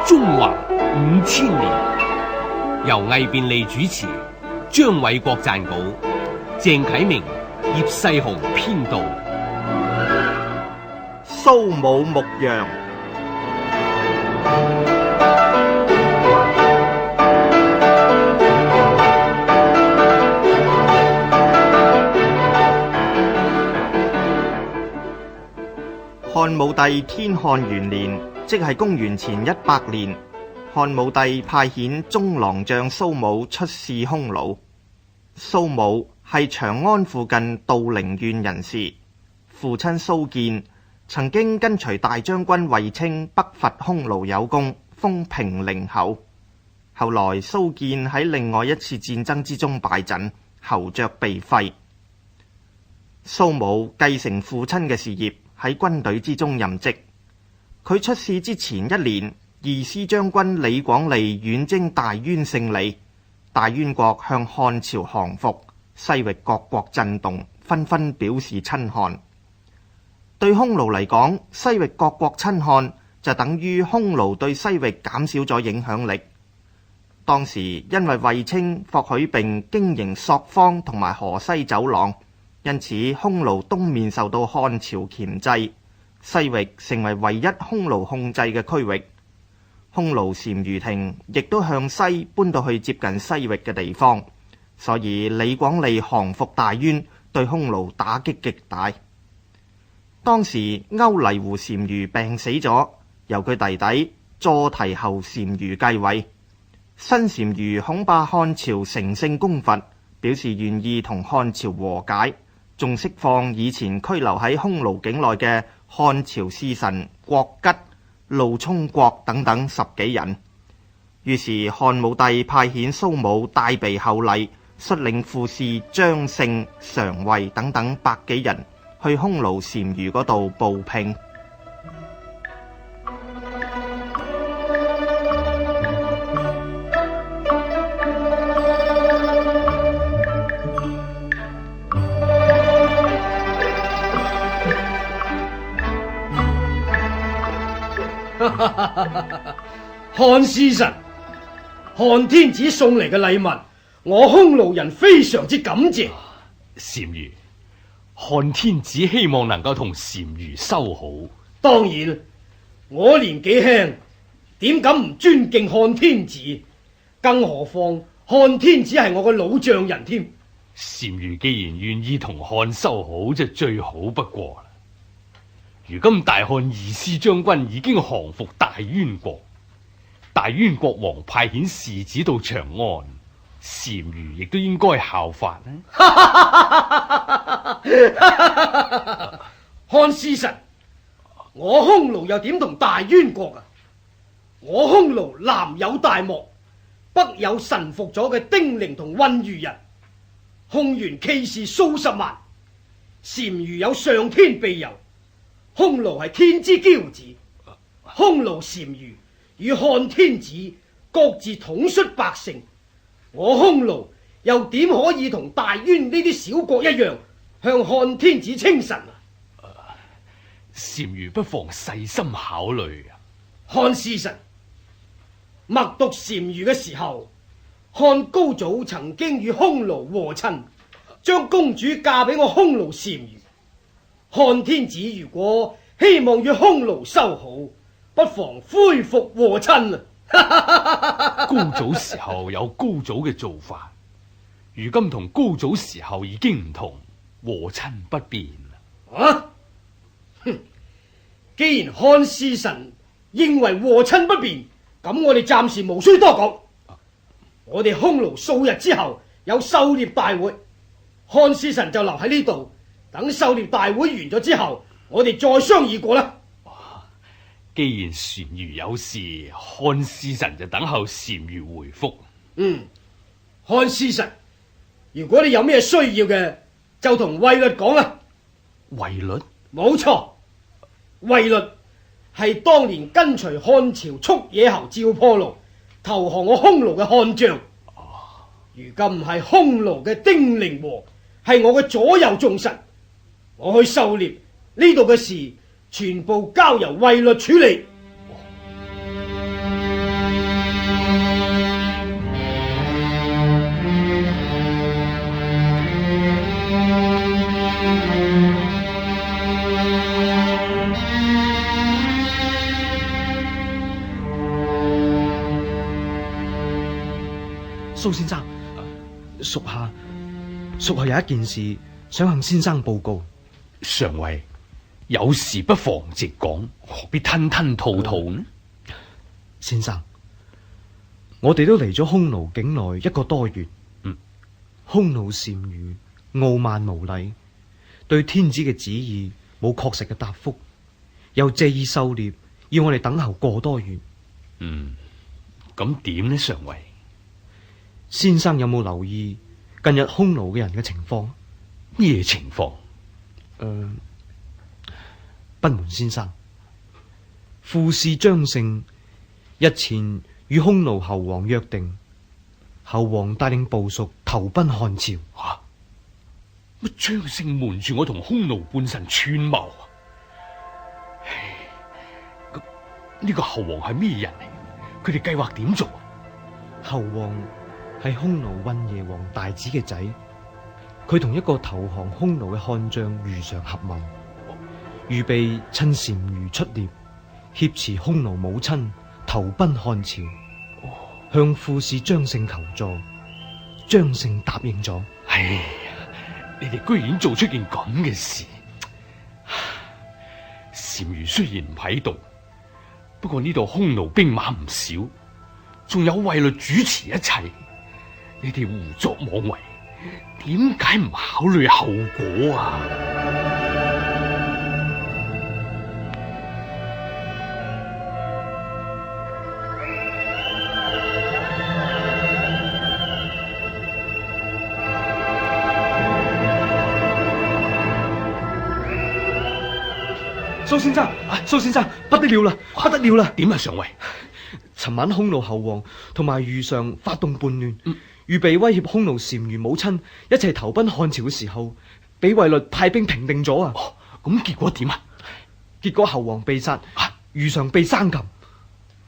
中華5000年，由魏便利主持，張偉國撰稿，鄭啟明、葉世雄編導。蘇武牧羊。漢武帝天漢元年，即係公元前100年，漢武帝派遣中郎將蘇武出使匈奴。蘇武係長安附近杜陵縣人士，父親蘇建曾經跟隨大將軍衛青北伐匈奴有功，封平陵侯。後來蘇建喺另外一次戰爭之中敗陣，侯爵被廢。蘇武繼承父親嘅事業，喺軍隊之中任職。佢出使之前1年，二師將軍李廣利遠征大宛勝利，大宛國向漢朝降服，西域各國震動，紛紛表示親漢。對匈奴嚟講，西域各國親漢就等於匈奴對西域減少咗影響力。當時因為衛青、霍去病經營朔方同埋河西走廊，因此匈奴東面受到漢朝鉗制，西域成為唯一匈奴控制嘅區域。匈奴單於庭亦都向西搬到去接近西域嘅地方，所以李廣利降服大宛，對匈奴打擊極大。當時歐黎胡單於病死咗，由佢弟弟坐提侯單於繼位。新單於恐怕漢朝乘勝攻伐，表示願意同漢朝和解，仲釋放以前拘留喺匈奴境內嘅漢朝使臣郭吉、路充國等等10幾人。於是漢武帝派遣蘇武帶備厚禮，率領副使張勝、常惠等等100幾人去匈奴單於嗰度報聘。漢使臣，漢天子送嚟嘅禮物，我匈奴人非常之感謝。單於，漢天子希望能夠同單於修好。當然，我年紀輕，點敢唔尊敬漢天子？更何況漢天子係我嘅老丈人添。單於既然願意同漢修好，就最好不過啦。如今大漢二師將軍已經降服大宛國，大宛國王派遣使子到長安，單於亦都應該效法呢。漢使臣，我匈奴又點同大宛國啊？我匈奴南有大漠，北有臣服咗嘅丁零同渾餘人，匈員騎士數十萬，單於有上天庇佑。匈奴係天之驕子，匈奴單於與漢天子各自統率百姓，我匈奴又點可以同大宛呢啲小國一樣向漢天子稱臣啊？單於不妨細心考慮啊！漢使臣，默讀單於嘅時候，漢高祖曾經與匈奴和親，將公主嫁俾我匈奴單於。漢天子如果希望與匈奴修好，不妨恢復和親啊！高祖時候有高祖嘅做法，如今同高祖時候已經唔同，和親不便啊！哼！既然漢使臣認為和親不便，咁我哋暫時無需多講。我哋匈奴數日之後有狩獵大會，漢使臣就留喺呢度。等狩獵大會完咗之後，我哋再商議過啦。既然單於有事，漢使臣就等候單於回覆。漢使臣，如果你有咩需要嘅，就同衛律講啦。衛律？冇錯，衛律係當年跟隨漢朝速野侯趙破虜投降我匈奴嘅漢將。如今係匈奴嘅丁零和，係我嘅左右重臣。我去狩獵，呢度嘅事全部交由衛律處理。蘇先生，屬下有一件事想向先生報告。上尉，有事不妨直講，何必吞吞吐吐呢？先生，我哋都嚟咗匈奴境內1個多月，匈奴單於傲慢無禮，對天子嘅旨意冇確實嘅答覆，又借意狩獵，要我哋等候個多月。咁點呢？上尉，先生有冇留意近日匈奴嘅人嘅情況？咩情況？不瞞先生，副使張勝日前與匈奴侯王約定，侯王帶領部屬投奔漢朝。乜張勝瞞住我同匈奴叛臣串謀啊？咁呢個侯王係咩人嚟？佢哋計劃點做啊？侯王係匈奴渾邪王大子嘅仔，佢同一個投降匈奴嘅漢將余常合謀，預備趁單於出獵，挾持匈奴母親投奔漢朝，向副使張勝求助。張勝答應咗。哎呀，你哋居然做出件咁嘅事！單於雖然唔喺度，不過呢度匈奴兵馬唔少，仲有衛律主持一切，你哋胡作妄為，點解唔考慮後果啊？蘇先生，蘇先生，不得了啦，不得了啦！點啊，上尉？尋晚匈奴侯王同埋余常發動叛亂，預備威脅匈奴單於母親一齊投奔漢朝嘅時候，俾衛律派兵平定咗啊！咁結果點啊？結果侯王被殺，余常被生擒。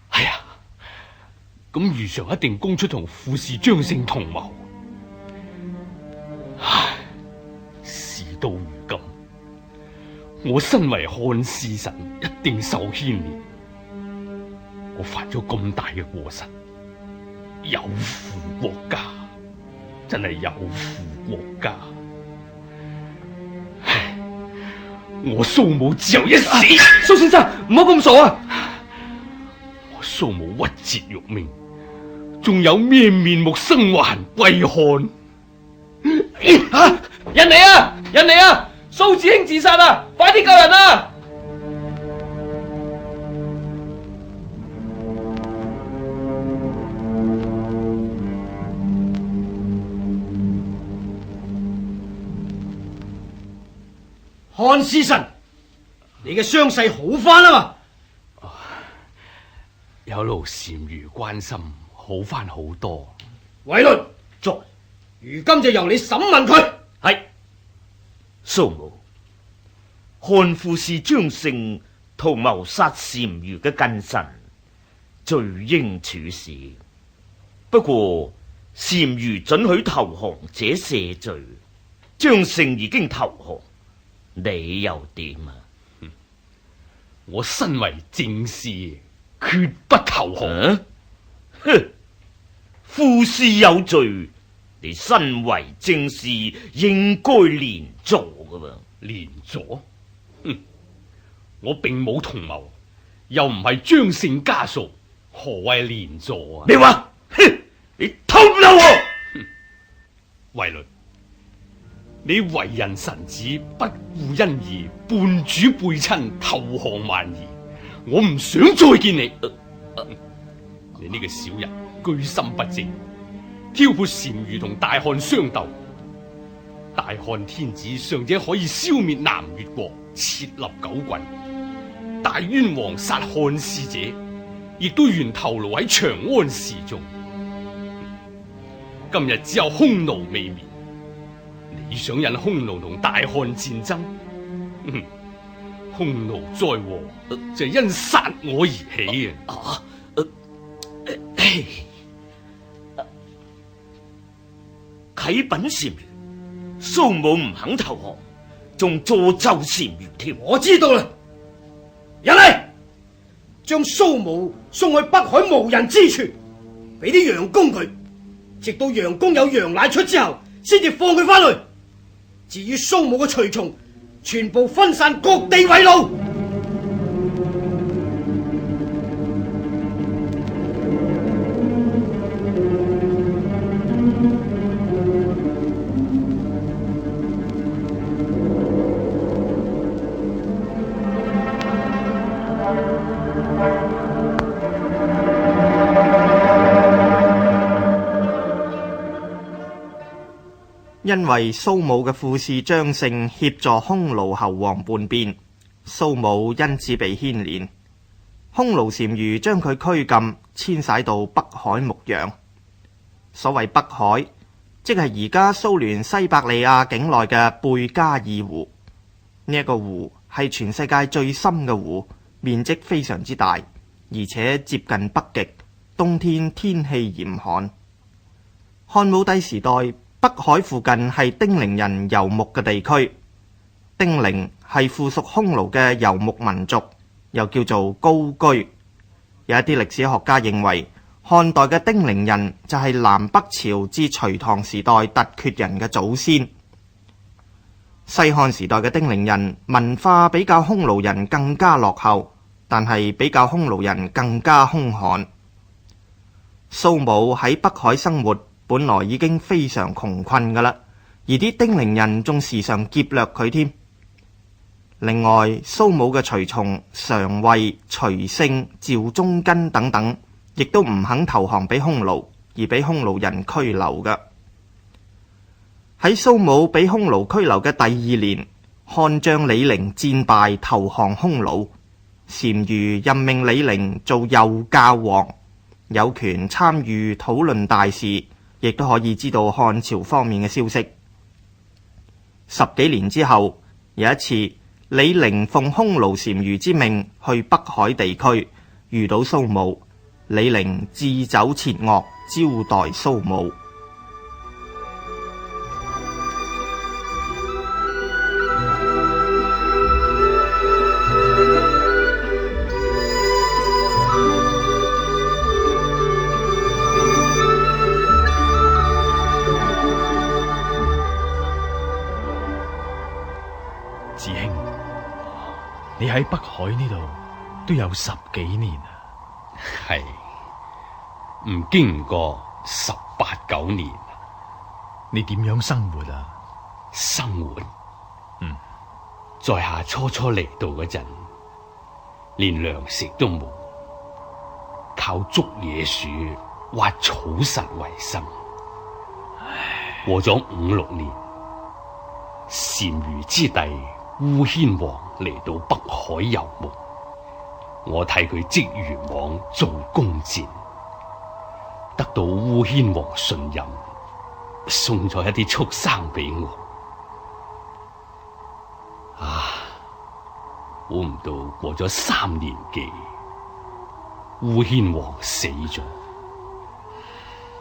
係啊，咁余常一定供出同副使張勝同謀。唉，事到如今，我身為漢使臣，一定受牽連。我犯咗咁大嘅過失，有負國家，真係有負國家。唉，我蘇武只有一死。蘇先生，唔好咁傻啊！我蘇武屈節欲命，仲有咩面目生還歸漢？人嚟啊！人嚟啊！蘇子興自殺啊！快啲救人啊！漢使臣，你嘅傷勢好翻啊嘛？有勞單於關心，好翻好多。衛律，在，如今就由你審問佢。係，蘇武，漢副使張勝圖謀殺單於嘅近臣，罪應處死。不過單於准許投降者赦罪，張勝已經投降。你又點啊？我身為正士，決不投降。哼！副使有罪，你身為正士應該連坐噶噃。連坐？我並冇同謀，又唔係張勝家屬，何謂連坐啊？咩話？哼！你偷漏我！衛律，你為人臣子，不顧恩義，叛主背親，投降蠻夷，我唔想再見你。你呢個小人居心不正，挑撥單於同大漢相鬥。大漢天子尚且可以消滅南越國，設立九郡，大冤王殺漢使者，亦都懸頭顱喺長安示眾。今日只有匈奴未滅。你想引匈奴同大漢戰爭？匈奴災禍就係因殺我而起啊！啟稟單於，蘇武唔肯投降，仲助紂單於添。我知道啦，人嚟，將蘇武送去北海無人之處，俾啲洋弓佢，直到楊公有羊奶出之後，先至放佢翻去。至於蘇武嘅隨從，全部分散各地為奴。因為蘇武嘅副使張勝協助匈奴侯王叛變，蘇武因此被牽連。匈奴單於將佢拘禁，遷徙到北海牧羊。所謂北海，即係而家蘇聯西伯利亞境內嘅貝加爾湖。呢一個湖係全世界最深嘅湖，面積非常之大，而且接近北極，冬天天氣嚴寒。漢武帝時代，北海附近係丁零人游牧嘅地區。丁零係附屬匈奴嘅游牧民族，又叫做高居。有一啲歷史學家認為，漢代嘅丁零人就係南北朝至隋唐時代突厥人嘅祖先。西漢時代嘅丁零人文化比較匈奴人更加落後，但係比較匈奴人更加兇悍。蘇武喺北海生活，本來已經非常窮困㗎喇，而啲丁零人仲時常劫掠佢添。另外，蘇武嘅隨從常尉、徐勝、趙忠根等等，亦都唔肯投降俾匈奴，而俾匈奴人拘留㗎。喺蘇武俾匈奴拘留嘅第二年，漢將李陵戰敗投降匈奴，單於任命李陵做右教王，有權參與討論大事，亦都可以知道漢朝方面嘅消息。10幾年之後，有一次，李陵奉匈奴單於之命去北海地區，遇到蘇武，李陵置酒設樂招待蘇武。子興，你喺北海呢度都有10幾年啊？係唔經唔過18、19年。你點樣生活啊？生活，在下初嚟到嗰陣，連糧食都冇，靠捉野鼠、挖草實為生。過咗5、6年，單於之弟烏牽王嚟到北海游牧，我替佢織漁網做弓箭，得到烏牽王信任，送咗一啲畜生俾我。估唔到過咗3年幾，烏牽王死咗，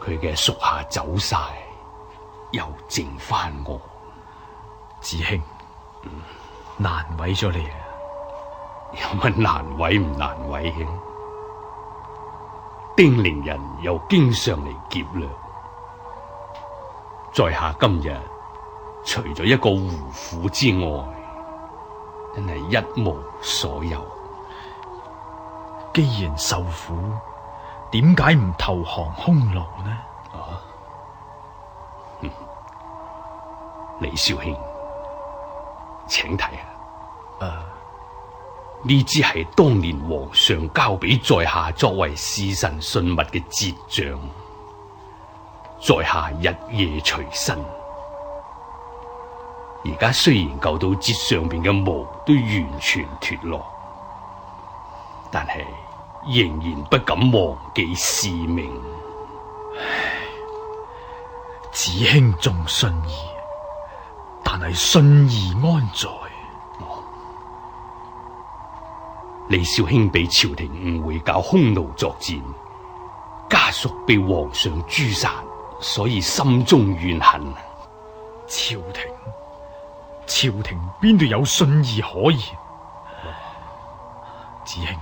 佢嘅屬下走晒，又剩翻我。子興，難為咗你啊！有乜難為唔難為嘅？丁零人又經常嚟劫掠，在下今日除咗一個胡婦之外，真係一無所有。既然受苦，點解唔投降匈奴呢？李少卿，請睇下。呢支係當年皇上交俾在下作為侍臣信物嘅節杖，在下日夜隨身。而家雖然舊到節上邊嘅毛都完全脫落，但係仍然不敢忘記使命。子興重信義，但係信義安在？李少卿被朝廷誤會搞匈奴作戰，家屬被皇上誅殺，所以心中怨恨。朝廷邊度有信義可言？子興，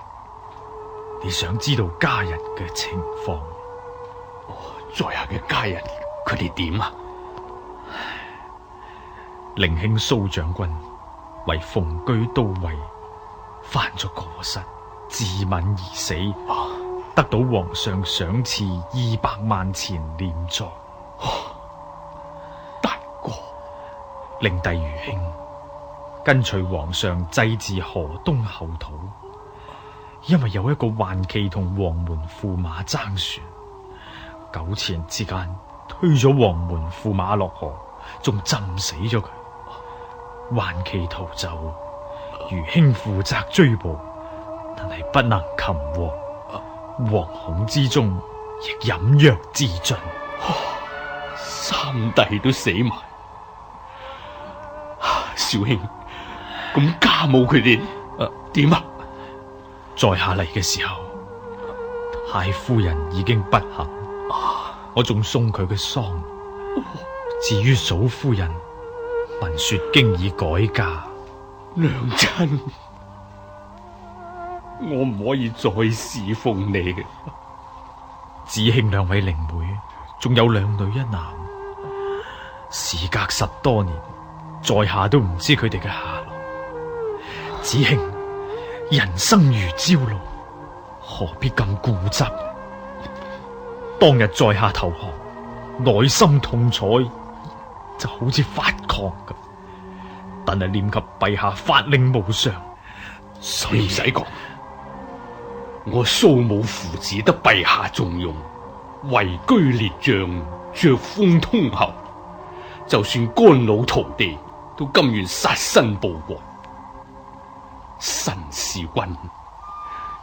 你想知道家人嘅情況？在下嘅家人，佢哋點啊？寧兄蘇將軍為逢居都尉，犯咗過失，自刎而死，得到皇上賞賜200萬錢殮葬。大哥，令弟余兄跟隨皇上祭祀河東後土，因為有一個幻騎同黃門駙馬爭船，糾纏之間推咗黃門駙馬落河，仲浸死咗佢。幻騎逃走，余兄負責追捕，但係不能擒獲，惶恐之中亦飲藥自盡。三弟都死埋，少兄，咁家母佢哋點啊？在下嚟嘅時候，太夫人已經不幸，我仲送佢嘅喪。至於嫂夫人，聞說經已改嫁。娘親，我唔可以再侍奉你嘅。子慶兩位靈妹，仲有2女1男，事隔10多年，在下都唔知佢哋嘅下落。子慶，人生如朝露，何必咁固執？當日在下投降，內心痛楚，就好似發狂咁。但係念及陛下法令無常，所以唔使講，我蘇武父子得陛下重用，位居列將，爵封通侯，就算肝腦塗地，都甘願殺身報國。臣是君，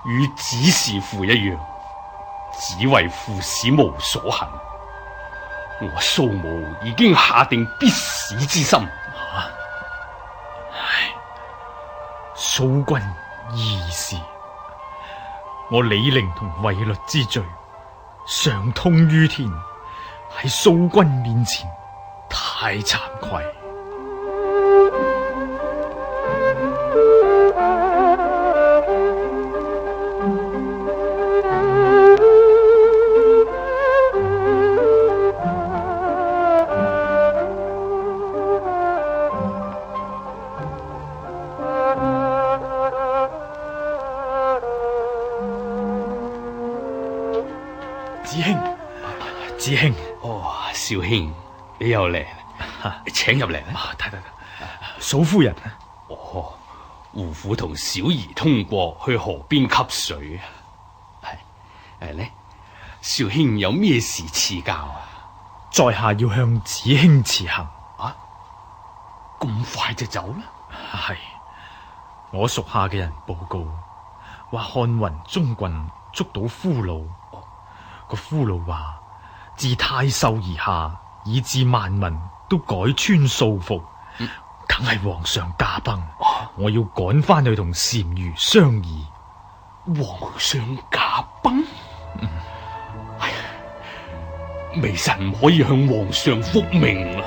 與子是父一樣，只為父死無所恨。我蘇武已經下定必死之心。蘇君義士，我李陵同衛律之罪，上通於天，喺蘇君面前太慚愧。子興，哦，少兄，你又嚟啦，請入嚟啦。得，嫂夫人。哦，胡婦同小兒通過去河邊吸水啊。係呢，少兄有咩事賜教啊？在下要向子興辭行。啊，咁快就走啦？係，我屬下嘅人報告，話漢雲中郡捉到俘虜，個俘虜話，自太守而下，以至萬民都改穿素服，梗係皇上駕崩。我要趕翻去同單於商議。皇上駕崩？哎呀，微臣唔可以向皇上復命啊！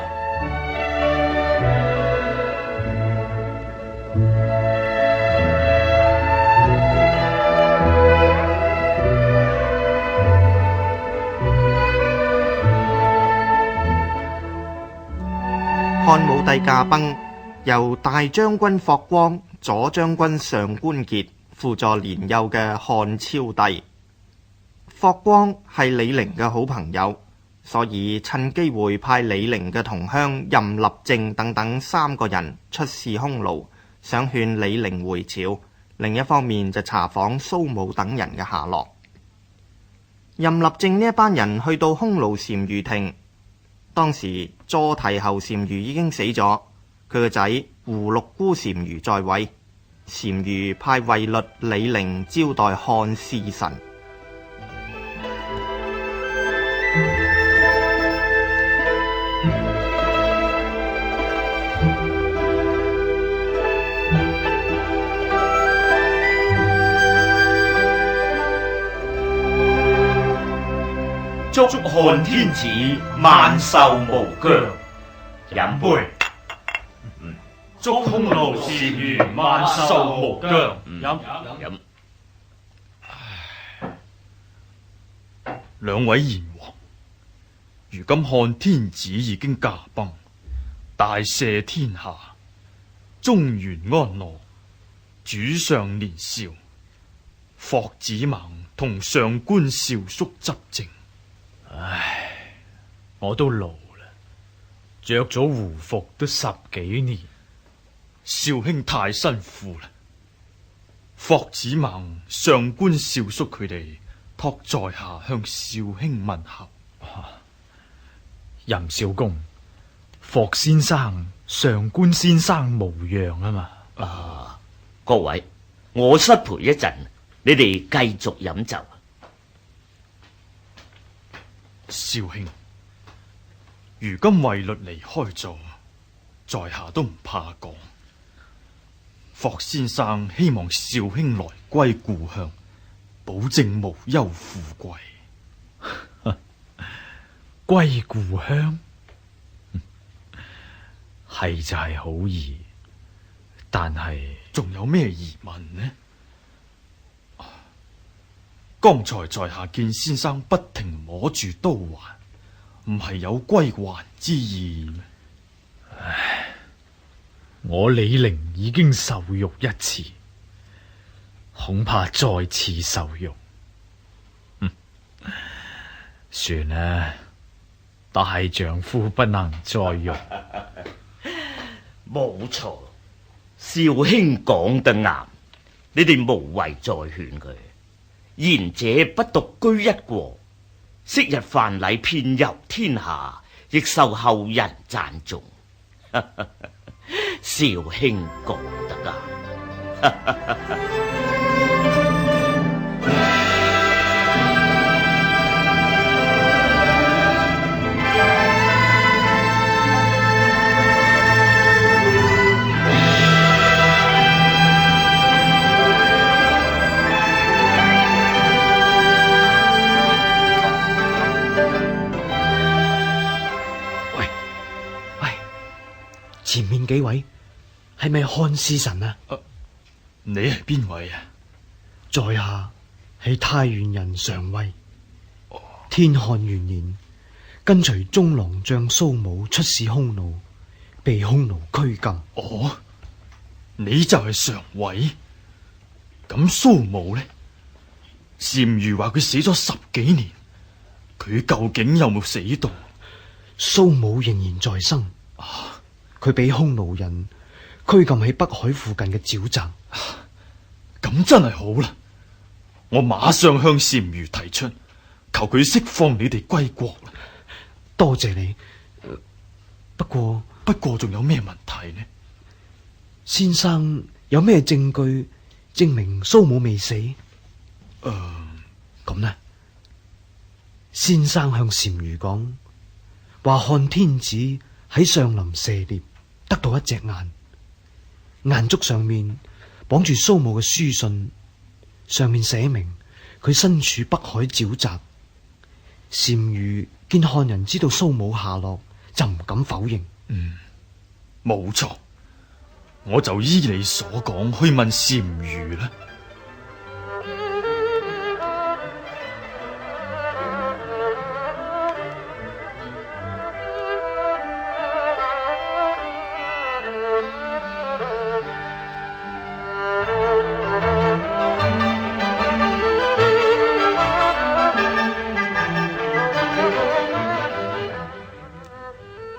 漢武帝駕崩，由大將軍霍光、左將軍上官桀輔助年幼嘅漢昭帝。霍光係李陵嘅好朋友，所以趁機會派李陵嘅同鄉任立正等等3個人出使匈奴，想勸李陵回朝。另一方面就查訪蘇武等人嘅下落。任立正呢一班人去到匈奴單於庭。當時坐提侯單於已經死咗，佢個仔胡六姑單於在位。單於派衛律李陵招待漢使臣。祝漢天子萬壽無疆。飲杯。祝匈奴單於萬壽無疆。飲。兩位賢王，如今漢天子已經駕崩，大赦天下，中原安樂，主上年少，霍子孟同上官少叔執政。我都老啦，着咗胡服都10幾年。少卿太辛苦啦，霍子孟、上官少叔佢哋託在下向少卿問候。任少公，霍先生、上官先生無恙啊嘛。各位，我失陪一陣，你哋繼續飲酒。少卿，如今衛律離開咗，在下都唔怕講。霍先生希望少卿來歸故鄉，保證無憂富貴。歸故鄉係就係好易，但係仲有咩疑問呢？剛才在下見先生不停摸住刀環，唔係有歸還之意咩？我李陵已經受辱一次，恐怕再次受辱。算啦，大丈夫不能再辱。冇錯，少卿講得啱，你哋無謂再勸佢。賢者不獨居一國，昔日范蠡遍遊天下，亦受後人讚頌。少卿講得啱。前面幾位係咪漢使臣啊？你係邊位啊？在下係太原人常惠。天漢元年，跟隨中郎將蘇武出使匈奴，被匈奴拘禁。哦，你就係常惠。咁蘇武呢？單于話佢死咗10幾年，佢究竟有冇死到？蘇武仍然在生。佢俾匈奴人拘禁喺北海附近嘅沼澤。咁真係好啦，我馬上向單于提出，求佢釋放你哋歸國啦。多謝你。不過仲有咩問題呢？先生有咩證據證明蘇武未死？咁呢？先生向單于講，話漢天子喺上林射獵，得到一隻雁，雁竹上面綁住蘇武嘅書信，上面寫明佢身處北海沼澤。單于見漢人知道蘇武下落，就唔敢否認。冇錯，我就依你所講去問單于啦。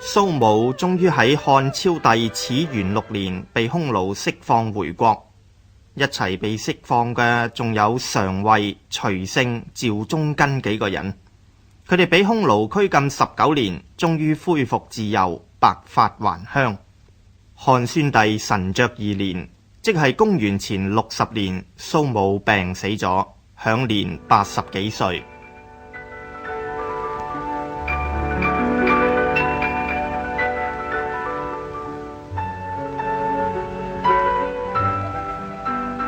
蘇武終於喺漢昭帝始元6年被匈奴釋放回國，一齊被釋放嘅仲有常惠、徐勝、趙忠根幾個人。佢哋俾匈奴拘禁19年，終於恢復自由，白髮還鄉。漢宣帝神爵2年，即係公元前60年，蘇武病死咗，享年80幾歲。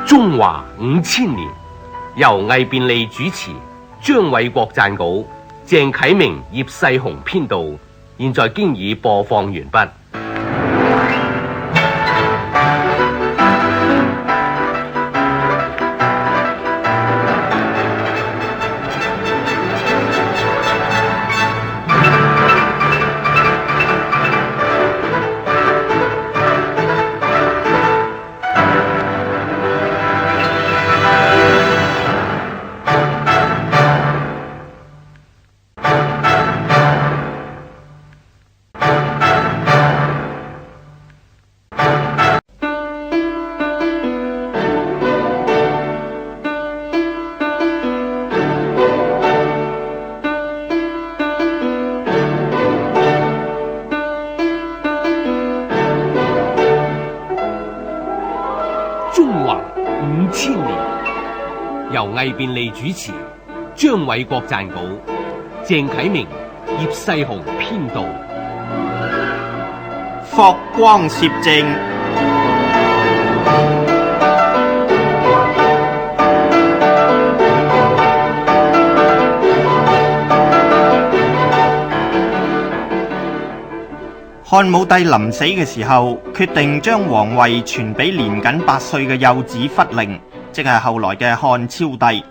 中華5000年，由魏便利主持，張偉國撰稿，鄭啟明、葉世雄編導。現在經已播放完畢。魏便利主持，張偉國撰稿，鄭啟明、葉世雄編導。霍光攝政。漢武帝臨死嘅時候，決定將皇位傳俾年僅8歲嘅幼子忽靈，即係後來嘅漢昭帝。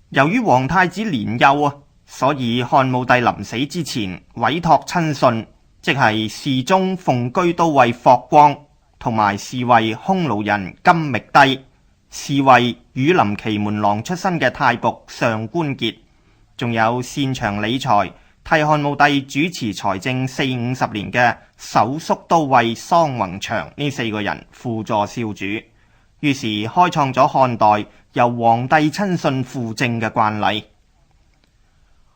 由於皇太子年幼啊，所以漢武帝臨死之前委託親信，即係侍中奉居都尉霍光同埋侍衛匈奴人金覓帝、侍衛羽林騎門郎出身嘅太僕上官桀，仲有擅長理財，替漢武帝主持財政40-50年嘅首宿都尉桑弘長呢4個人輔助少主，於是開創咗漢代由皇帝親信輔政嘅慣例。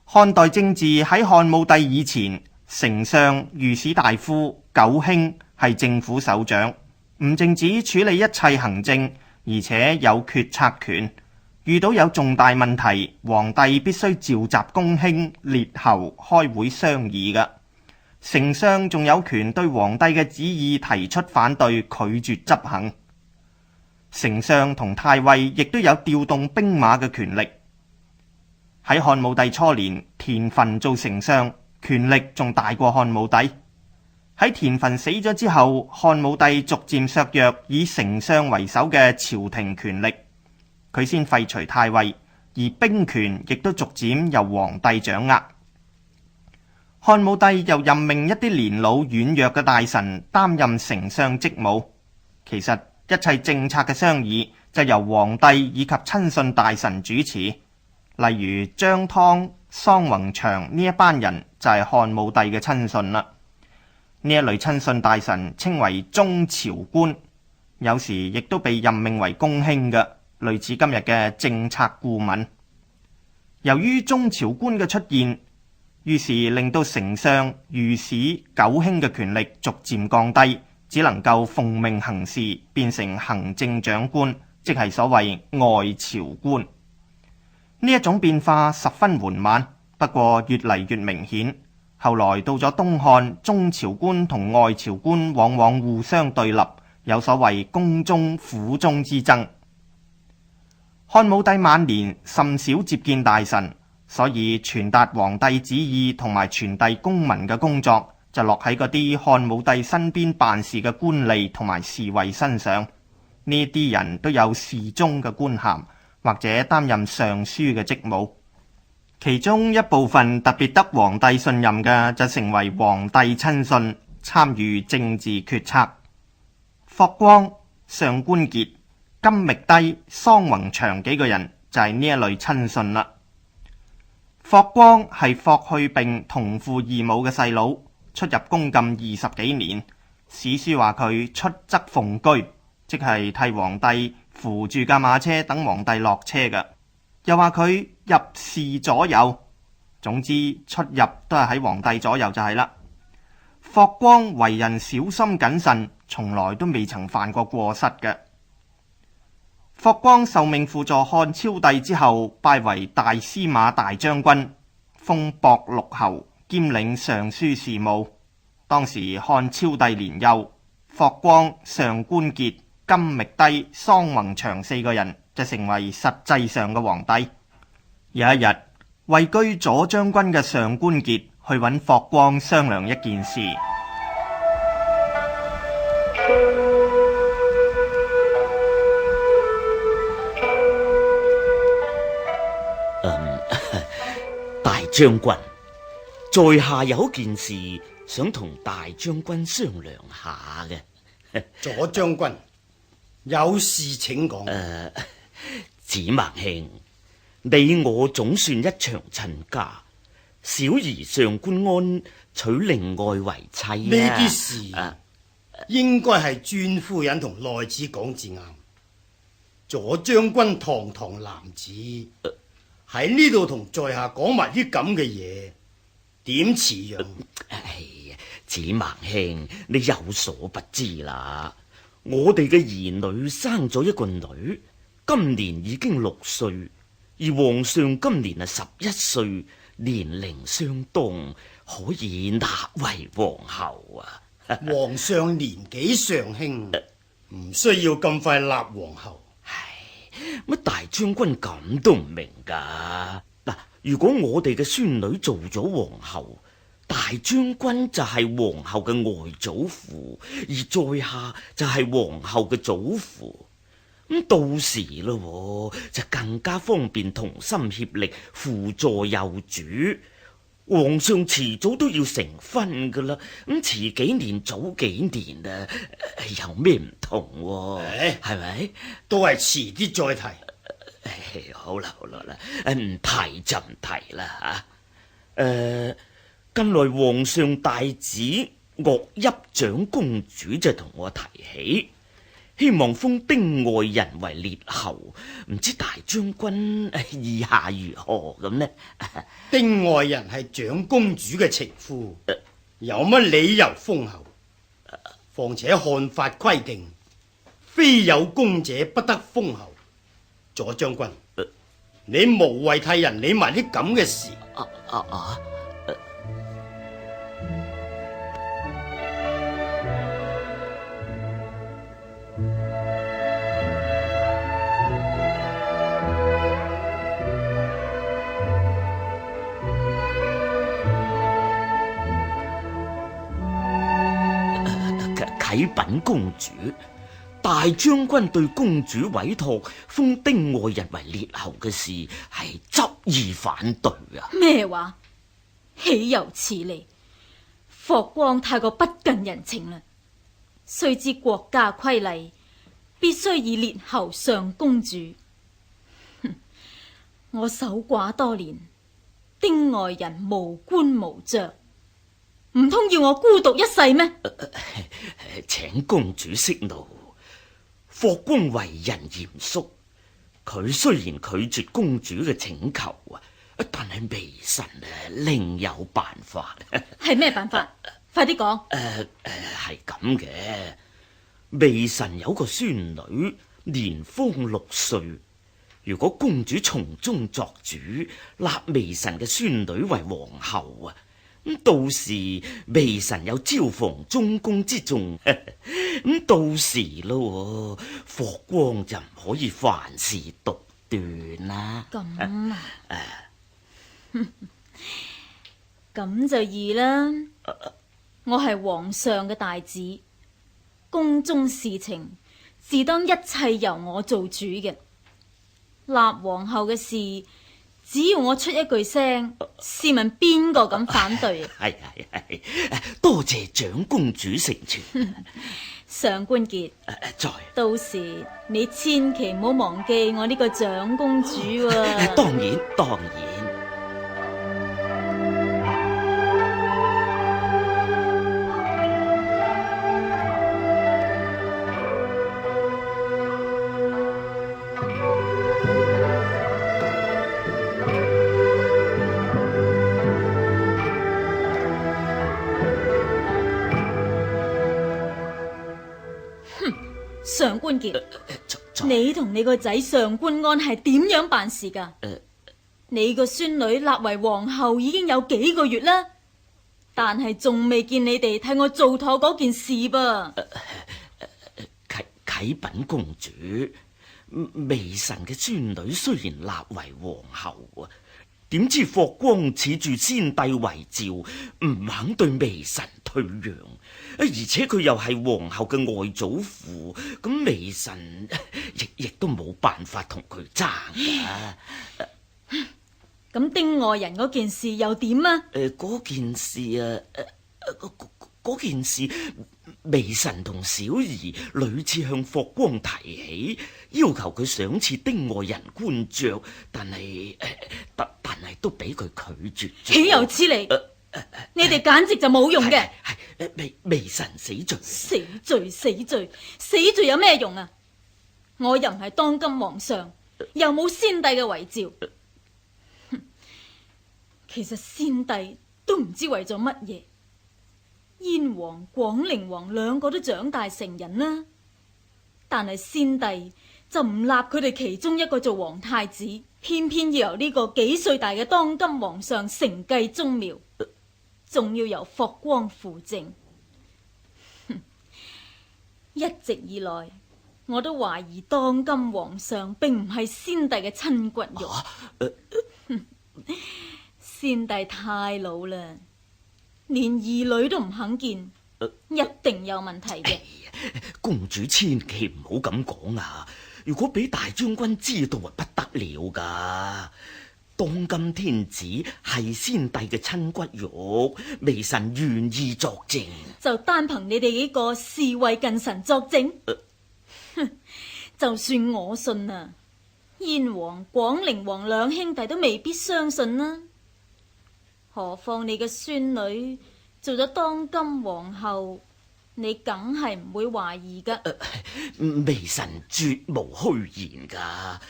漢代政治喺漢武帝以前，丞相、御史大夫、九卿係政府首長，唔淨止處理一切行政，而且有決策權。遇到有重大問題，皇帝必須召集公卿列侯開會商議嘅。丞相仲有權對皇帝嘅旨意提出反對，拒絕執行。丞相同太尉亦都有調動兵馬嘅權力。喺漢武帝初年，田汾做丞相，權力仲大過漢武帝。喺田汾死咗之後，漢武帝逐漸削弱以丞相為首嘅朝廷權力。佢先廢除太尉，而兵權亦都逐漸由皇帝掌握。漢武帝又任命一啲年老軟弱嘅大臣擔任丞相職務。其實一切政策嘅商議就由皇帝以及親信大臣主持，例如張湯、桑弘長呢一班人就係漢武帝嘅親信啦。呢一類親信大臣稱為中朝官，有時亦都被任命為公卿嘅，類似今日嘅政策顧問。由於中朝官嘅出現，於是令到丞相、御史、九卿嘅權力逐漸降低，只能夠奉命行事，變成行政長官，即係所謂外朝官。呢一種變化十分緩慢，不過越嚟越明顯。後來到咗東漢，中朝官同外朝官往往互相對立，有所謂宮中府中之爭。漢武帝晚年甚少接見大臣，所以傳達皇帝旨意同埋傳遞公文嘅工作就落喺嗰啲漢武帝身邊辦事嘅官吏同埋侍衛身上。呢啲人都有侍中嘅官銜，或者擔任尚書嘅職務。其中一部分特別得皇帝信任嘅就成為皇帝親信，參與政治決策。霍光、上官桀、金覓帝、桑弘長幾個人就係呢一類親信啦。霍光係霍去病同父異母嘅細佬，出入宮禁20幾年。史書話佢出則奉居，即係替皇帝扶住架馬車等皇帝落車嘅。又話佢入侍左右，總之出入都係喺皇帝左右就係啦。霍光為人小心謹慎，從來都未曾犯過過失嘅。霍光受命輔助漢昭帝之後，拜為大司馬大將軍，封博陸侯，兼領尚書事務。當時漢昭帝年幼，霍光、上官桀、金覓帝、桑弘長4個人就成為實際上嘅皇帝。有一日，位居左將軍嘅上官桀去揾霍光商量一件事。大將軍，在下有件事想同大將軍商量下嘅。左將軍，有事請講。子孟兄，你我總算一場親家，小兒上官安娶另外為妻。呢啲事應該係尊夫人同內子講至啱。左將軍堂堂男子喺呢度同在下講埋啲咁嘅嘢，點似樣？子孟兄，你有所不知啦，我哋嘅兒女生咗一個女，今年已經6歲，而皇上今年11歲，年齡相當，可以納為皇后啊。皇上年紀尚輕，唔需要咁快立皇后。乜大將軍咁都唔明噶？嗱，如果我哋嘅孫女做咗皇后，大將軍就係皇后嘅外祖父，而在下就係皇后嘅祖父。咁到時咯，就更加方便同心協力輔助幼主。皇上遲早都要成婚噶啦，咁遲幾年早幾年啊，有咩唔同？係咪？都係遲啲再提。好啦，唔提就唔提啦吓。近來皇上大旨鄂邑長公主就同我提起，希望封丁外人為列侯，唔知大將軍意下如何咁呢？丁外人係長公主嘅情夫，有乜理由封侯？況且漢法規定，非有功者不得封侯。左將軍，你無謂替人理埋啲咁嘅事。啟稟公主，大將軍對公主委託封丁外人為列侯嘅事係執意反對啊！咩話？豈有此理！霍光太過不近人情啦。須知國家規例，必須以列侯上公主。我守寡多年，丁外人無官無爵，唔通要我孤獨一世咩？請公主息怒。霍光為人嚴肅，佢雖然拒絕公主嘅請求啊，但係微臣另有辦法。係咩辦法？快啲講。係咁嘅，微臣有個孫女，年方6歲。如果公主從中作主，立微臣嘅孫女為皇后啊，咁到時微臣有招防中宮之重，咁到時咯，霍光就唔可以凡事獨斷啦。咁啊，咁就易啦。我係皇上嘅大子，宮中事情自當一切由我做主嘅。立皇后嘅事，只要我出一句聲，試問邊個敢反對？係，多謝長公主成全。上官傑，到時你千祈唔好忘記我呢個長公主喎。當然。上官傑，你同你個仔上官安係點樣辦事噶？你個孫女立為皇后已經有幾個月啦，但係仲未見你哋替我做妥嗰件事噃。啟稟公主，微臣嘅孫女雖然立為皇后啊，點知霍光恃住先帝遺詔，唔肯對微臣退讓，而且佢又係皇后嘅外祖父，咁微臣亦都冇辦法同佢爭噶。咁丁外人嗰件事又點啊？嗰件事嗰件事，微臣同小兒屢次向霍光提起，要求佢賞賜丁外人官爵，但係都俾佢拒絕咗。豈有此理！你哋簡直就冇用嘅。微臣死罪。死罪有咩用啊？我又唔係當今皇上，又冇先帝嘅遺詔。其實先帝都唔知為咗乜嘢。燕王、廣陵王兩個都長大成人啦，但係先帝就唔立佢哋其中一個做皇太子，偏偏要由呢個幾歲大嘅當今皇上承繼宗廟，仲要由霍光輔政。一直以來，我都懷疑當今皇上並唔係先帝嘅親骨肉。先帝太老啦，連兒女都唔肯見，一定有問題嘅。公主千祈唔好咁講啊！如果俾大將軍知道啊，不得了噶！當今天子係先帝嘅親骨肉，微臣願意作證。就單憑你哋幾個侍衛近臣作證？就算我信啊，燕王、廣陵王兩兄弟都未必相信啦。何況你嘅孫女做咗當今皇后，你梗係唔會懷疑噶。微臣絕無虛言噶。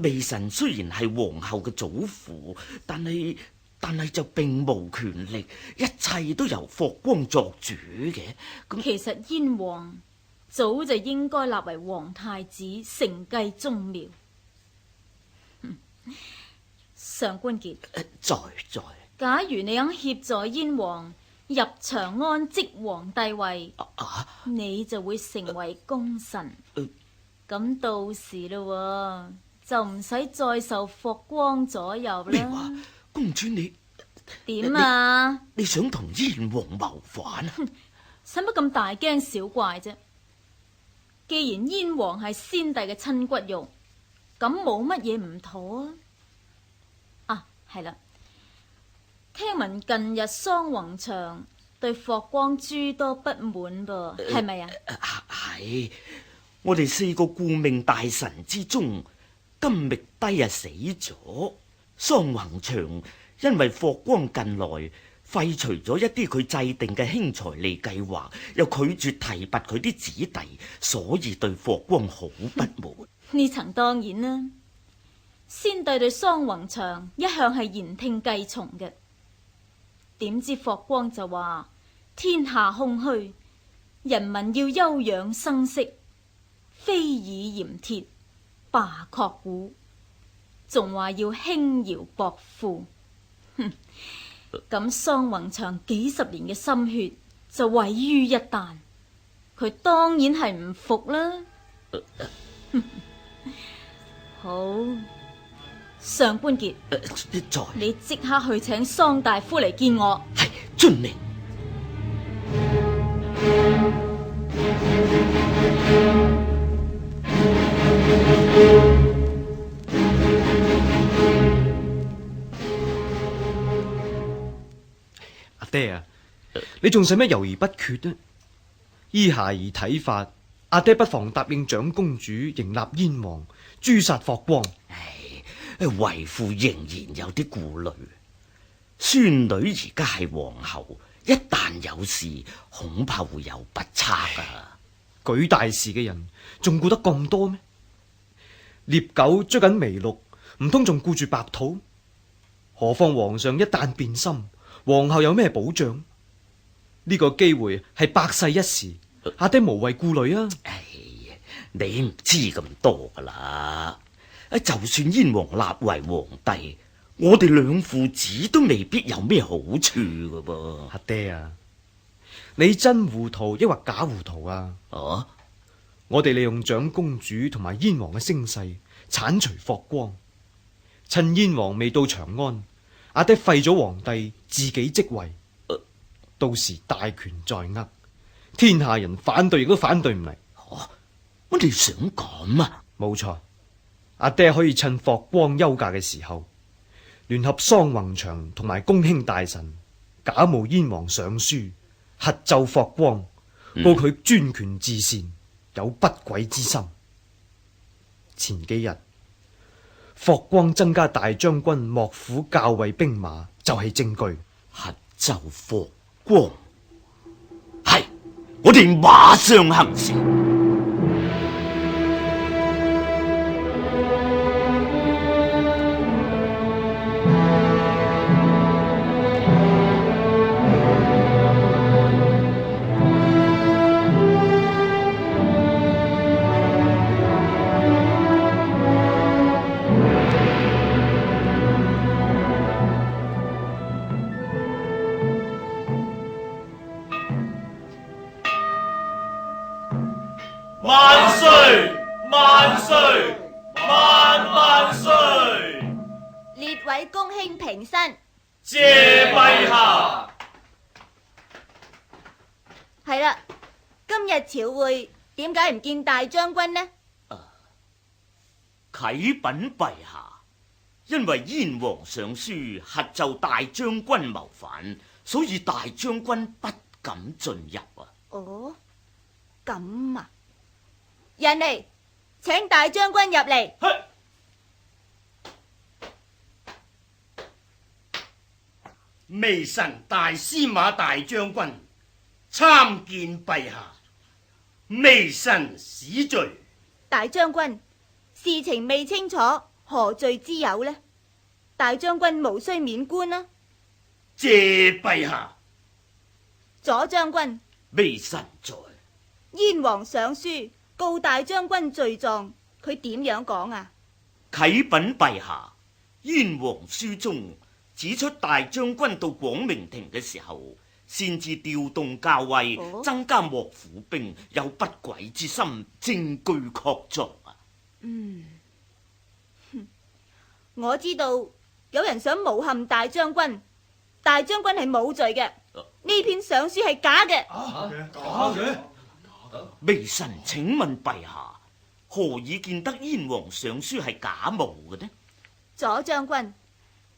微臣雖然係皇后嘅祖父，但係就並無權力，一切都由霍光作主嘅。其實燕王早就應該立為皇太子，承繼宗廟。上官傑，在。假如你肯協助燕王入長安即皇帝位，你就會成為功臣。咁到時咯，就唔使再受霍光左右啦。咩話？公主你點啊？你想同燕王謀反啊？使乜咁大驚小怪啫？既然燕王係先帝嘅親骨肉，咁冇乜嘢唔妥啊！係啦。聽聞近日桑宏祥對霍光諸多不滿噃，係咪啊？係，我哋4個顧命大臣之中，金覓低死咗。桑宏祥因為霍光近來廢除咗一啲佢制定嘅興財利計劃，又拒絕提拔佢啲子弟，所以對霍光好不滿。呢層當然啦，先帝對桑宏祥一向係言聽計從嘅。點知霍光就話天下空虛，人民要休養生息，非以鹽鐵，罷確鼓，仲話要輕徭薄賦。咁桑宏祥幾十年嘅心血就毀於一旦，佢當然係唔服啦。好。上官傑，你即刻去請桑大夫嚟見我。係，遵命。阿爹啊，你仲使咩猶豫不決呢？依孩兒睇法，阿爹不妨答應長公主迎立燕王，誅殺霍光。為父仍然有啲顧慮，孫女而家係皇后，一旦有事，恐怕會有不測啊！舉大事嘅人仲顧得咁多咩？獵狗追緊麋鹿，唔通仲顧住白兔？何況皇上一旦變心，皇后有咩保障？呢個機會係百世一時，阿爹無謂顧慮啊！你唔知咁多噶啦。就算燕王立為皇帝，我哋兩父子都未必有咩好處噶噃。阿爹啊，你真糊塗抑或假糊塗啊？我哋利用長公主同埋燕王嘅聲勢鏟除霍光，趁燕王未到長安，阿爹廢咗皇帝，自己即位，到時大權在握，天下人反對亦都反對唔嚟。我哋想咁啊？冇錯。阿爹可以趁霍光休假嘅時候，聯合桑宏祥同埋公卿大臣，假冒燕王上書，轄奏霍光，告佢專權自擅，有不軌之心。前幾日，霍光增加大將軍幕府校尉兵馬，就係證據。轄奏霍光，係，我哋馬上行事。萬歲！萬歲！列位公卿平身。謝陛下。係啦，今日朝會點解唔見大將軍呢？啟稟陛下，因為燕王上書轄奏大將軍謀反，所以大將軍不敢進入啊。哦，咁啊，人嚟，請大將軍入嚟。微臣大司馬大將軍參見陛下，微臣使罪。大將軍，事情未清楚，何罪之有呢？大將軍無需免官啦。謝陛下。左將軍，微臣在。燕王上書告大將軍罪狀，佢點樣講啊？啟稟陛下，燕王書中指出大將軍到廣明亭嘅時候，擅自調動校尉，增加幕府兵，有不軌之心，證據確鑿啊！我知道有人想誣陷大將軍，大將軍係冇罪嘅。呢篇上書係假嘅。假嘅？微臣請問陛下，何以見得燕王上書係假冒嘅呢？左將軍，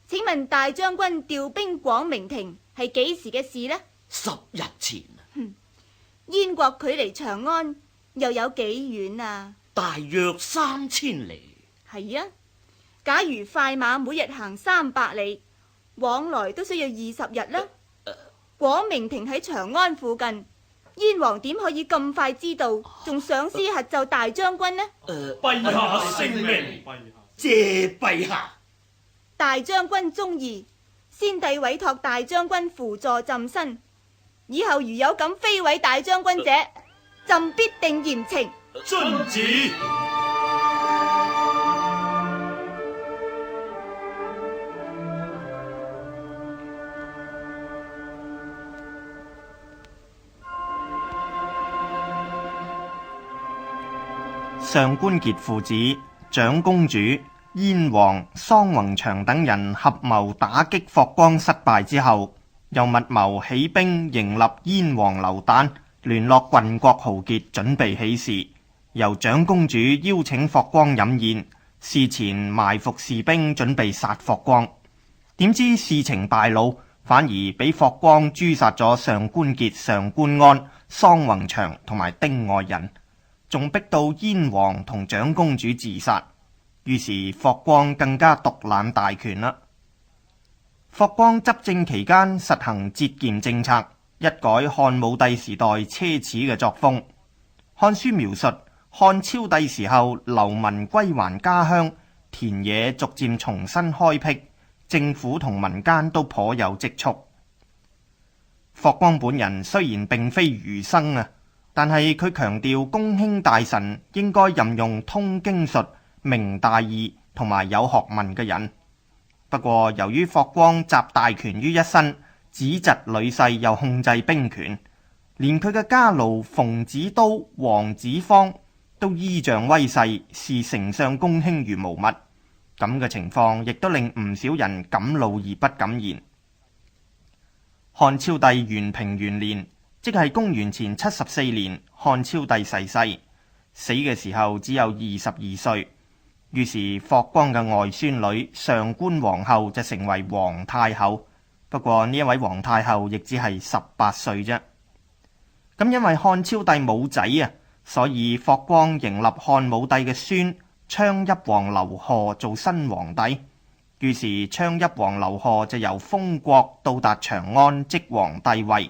請問大將軍調兵廣明亭係幾時嘅事呢？10日前。燕國距離長安又有幾遠啊？大約3000里。係啊，假如快馬每日行300里，往來都需要20日啦。廣明亭喺長安附近，燕王點可以咁快知道，仲上書核奏大將軍呢？陛下聖明。謝陛下。大將軍中義，先帝委託大將軍輔助朕身，以後如有敢非毀大將軍者，朕必定嚴懲。遵旨。上官桀父子、長公主、燕王、桑弘祥等人合謀打擊霍光失敗之後，又密謀起兵迎立燕王劉誕，聯絡郡國豪傑準備起事。由長公主邀請霍光飲宴，事前埋伏士兵準備殺霍光。點知事情敗露，反而俾霍光誅殺咗上官桀、上官安、桑弘祥同埋丁愛人，仲逼到燕王同長公主自殺。於是霍光更加獨攬大權啦。霍光執政期間實行節儉政策，一改漢武帝時代奢侈嘅作風。漢書描述漢昭帝時候流民歸還家鄉，田野逐漸重新開闢，政府同民間都頗有積蓄。霍光本人雖然並非儒生啊，但係佢強調公卿大臣應該任用通經術、明大義同埋有學問嘅人。不過由於霍光集大權於一身，子侄女婿又控制兵權，連佢嘅家奴馮子都、黃子方都依仗威勢，視丞相公卿如無物。咁嘅情況亦都令唔少人敢怒而不敢言。漢昭帝元平元年，即係公元前74年，漢昭帝逝世，死嘅時候只有22歲。於是霍光嘅外孫女上官皇后就成為皇太後。不過呢一位皇太后亦只係18歲啫。咁因為漢昭帝冇仔啊，所以霍光迎立漢武帝嘅孫昌邑王劉賀做新皇帝。於是昌邑王劉賀就由封國到達長安，即皇帝位。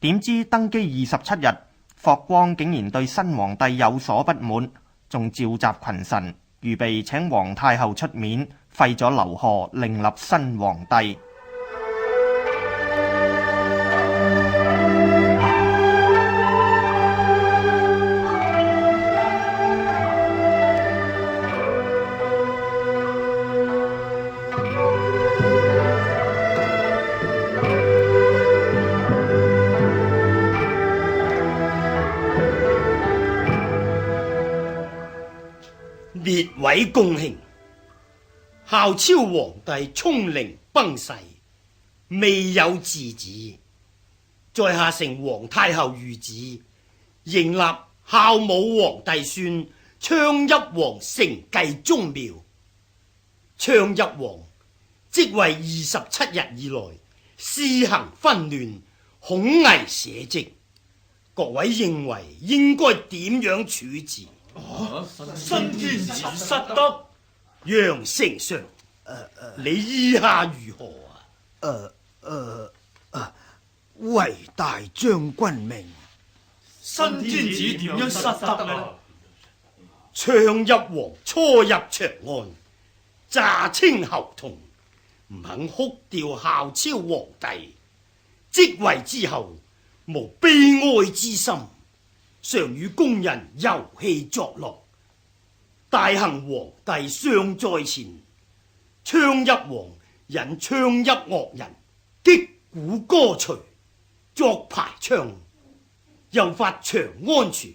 點知登基27日，霍光竟然對新皇帝有所不滿，仲召集群臣，預備請皇太后出面廢咗劉賀，另立新皇帝。位公卿，孝昭皇帝聰齡崩逝，未有嗣子，在下承皇太后御旨，迎立孝武皇帝孫昌邑王承繼宗廟。昌邑王即位27日以來，施行紛亂，恐危社稷，各位認為應該點樣處置？新天子失德，楊丞相，你意下如何啊？為大將軍命。新天子點樣失德呢？昌邑王初入長安，詐稱侯同，唔肯哭掉孝昭皇帝。即位之後，無悲哀之心，常與宮人遊戲作樂。大幸皇帝尚在前，昌邑王引昌邑樂人擊鼓歌隨，作排槍，又發長安廚、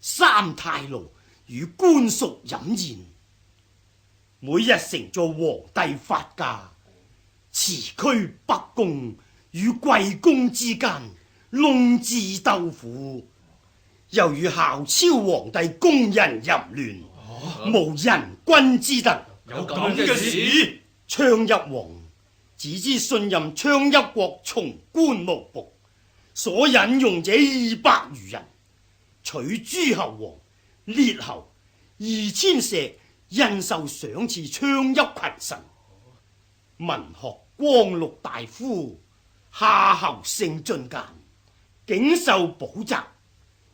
三太爐與官屬飲宴，每日乘坐皇帝發駕，馳驅北宮與貴宮之間，弄智鬥虎，又與孝昭皇帝宮人淫亂，無人君之德。有咁嘅事？昌邑王只知信任昌邑國從官無僕，所引用者200餘人，取諸侯王、列侯2000石，印綬賞賜昌邑群臣。文學光祿大夫夏侯勝進諫，竟受補責。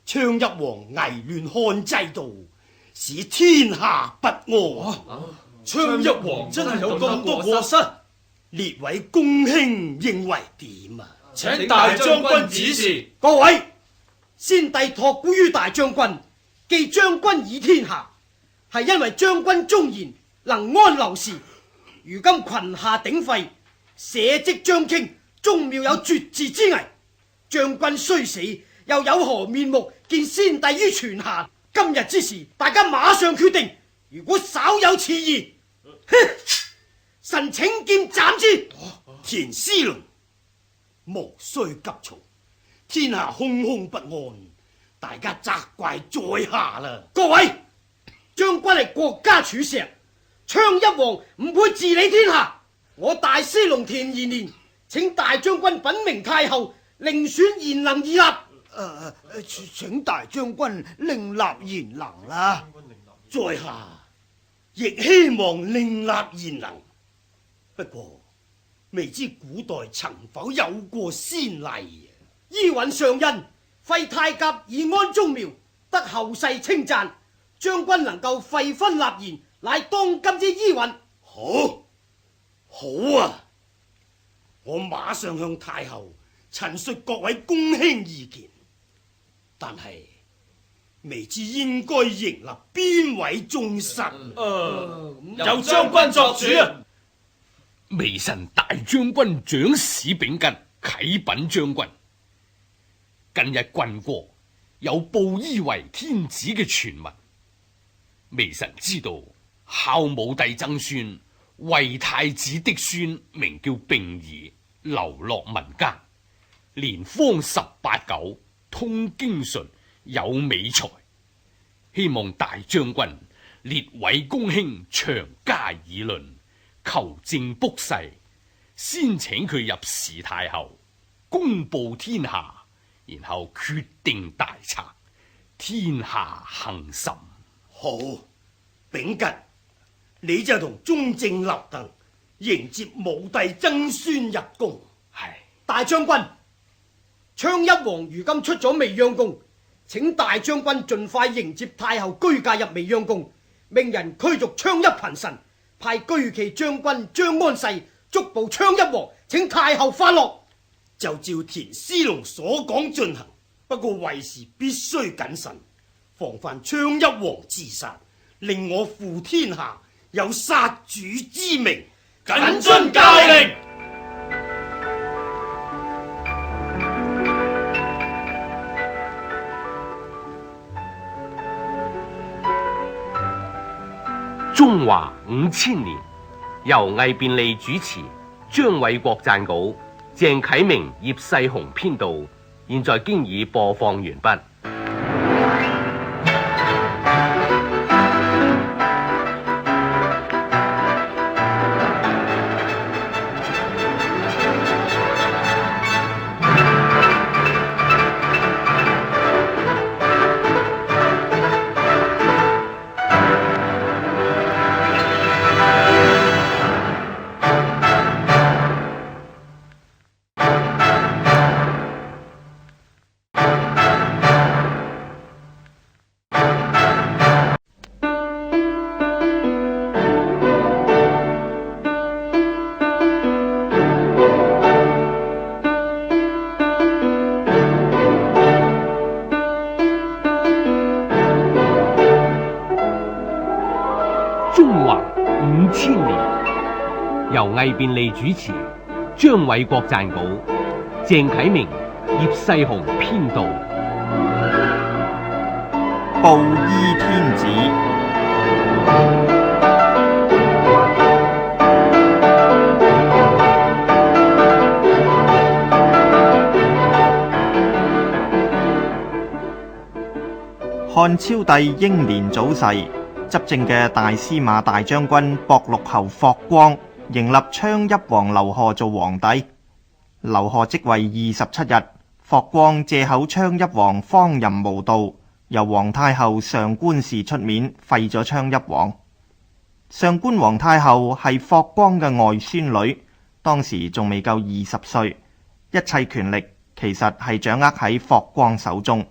昌邑王危亂漢制度，使天下不安。昌邑王真係有咁多過失，列位公卿認為點啊？請大將軍指示。各位，先帝託孤於大將軍，既將軍以天下，係因為將軍忠言，能安流事。如今群下鼎沸，社稷將傾，宗廟有絕嗣之危。將軍雖死，又有何面目見先帝於泉下？今日之事，大家馬上決定。如果稍有遲疑，臣請劍斬之。田思龍，無需急躁，天下空空不安，大家責怪在下啦。各位，將軍係國家柱石，昌邑王唔配治理天下。我大司農田延年，請大將軍稟明太后，另選賢能以立。請大將軍另立賢能啦。在下亦希望另立賢能，不過未知古代曾否有過先例。依允上恩，廢太甲以安宗廟，得後世稱讚。將軍能夠廢分立賢，乃當今之依允。好啊！我馬上向太后陳述各位公卿意見，但係未知應該迎立邊位宗室。由將軍作主啊！微臣大將軍長史秉根啟稟將軍，近日郡國有布衣為天子嘅傳聞，微臣知道孝武帝曾孫為太子的孫名叫並兒，流落民間，年方18、19，通經術，有美才，希望大將軍列位公卿詳加議論，求證卜勢，先請佢入侍太后，公布天下，然後決定大策，天下幸甚。好，秉根，你就同中正立鄧迎接武帝曾孫入宮。係大將軍，昌邑王如今出咗未央宮，請大將軍盡快迎接太后居駕入未央宮，命人驅逐昌邑群臣，派居騎將軍張安世捉捕昌邑王，請太后發落。就照田思龍所講進行，不過為時必須謹慎，防範昌邑王自殺，令我負天下有殺主之名。謹遵戒令。中中華5000年，由魏便利主持，張偉國撰稿，鄭啟明、葉世雄編導。現在經已播放完畢。5000年，由魏便利主持，張偉國撰稿，鄭啟明、葉世雄編導。布衣天子。漢昭帝英年早逝，執政嘅大司馬大將軍博陸侯霍光迎立昌邑王劉賀做皇帝。劉賀即位27日，霍光借口昌邑王荒淫無道，由皇太后上官氏出面廢咗昌邑王。上官皇太后係霍光嘅外孫女，當時仲未夠20歲，一切權力其實係掌握喺霍光手中。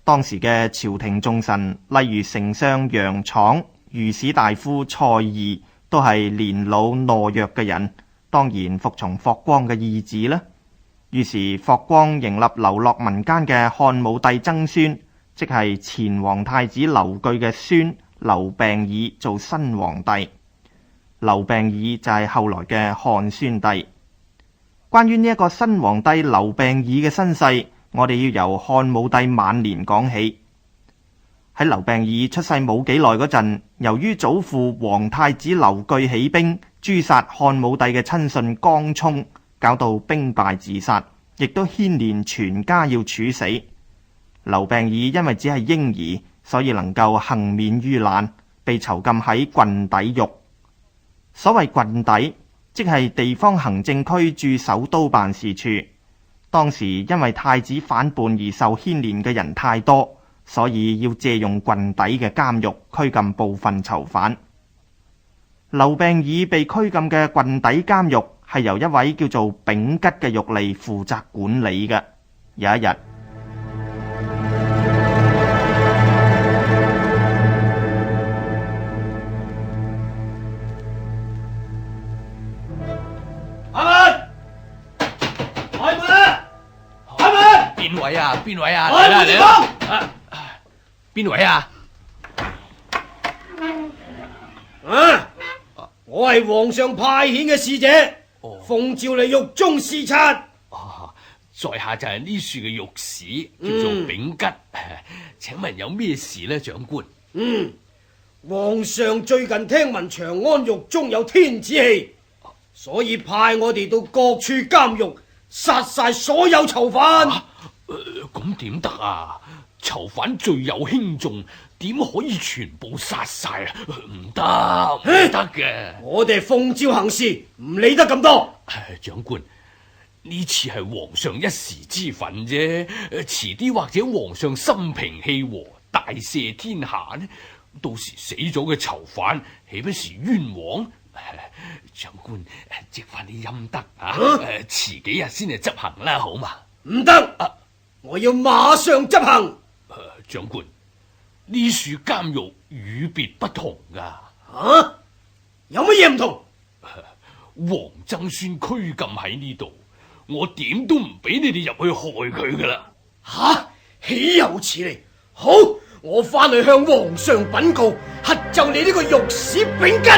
當時嘅朝廷重臣，例如丞相楊敞、御史大夫蔡頤，都係年老懦弱嘅人，當然服從霍光嘅意旨啦。於是霍光迎立流落民間嘅漢武帝曾孫，即係前皇太子劉據嘅孫劉病已做新皇帝。劉病已就係後來嘅漢宣帝。關於呢一個新皇帝劉病已嘅身世，我哋要由漢武帝晚年講起。喺劉病已出世冇幾耐嗰陣，由於祖父皇太子劉據起兵誅殺漢武帝嘅親信江充，搞到兵敗自殺，亦都牽連全家要處死。劉病已因為只係嬰兒，所以能夠幸免於難，被囚禁喺郡邸獄。所謂郡邸，即係地方行政區駐首都辦事處。當時因為太子反叛而受牽連嘅人太多，所以要借用郡邸嘅監獄拘禁部分囚犯。劉病已被拘禁嘅郡邸監獄係由一位叫做丙吉嘅獄吏負責管理嘅。有一日，邊位啊？邊位啊？嚟啦嚟啦！邊位啊？我係皇上派遣嘅使者，奉召嚟獄中視察。在下就係呢處嘅獄使，叫做丙吉。請問有咩事呢，長官？皇上最近聽聞長安獄中有天子氣，所以派我哋到各處監獄殺晒所有囚犯。咁點得啊？囚犯罪有輕重，點可以全部殺晒啊？唔得嘅。我哋奉詔行事，唔理得咁多。長官，呢次係皇上一時之憤啫，遲啲或者皇上心平氣和，大赦天下呢？到時死咗嘅囚犯，豈不是冤枉？長官，積翻啲陰德啊！遲幾日先嚟執行啦，好嘛？唔得，我要馬上執行。長官，呢處監獄與別不同噶。有乜嘢唔同？皇曾孫拘禁喺呢度，我點都唔俾你哋入去害佢噶啦。豈有此理！好，我翻去向皇上稟告，核就你呢個獄使丙吉。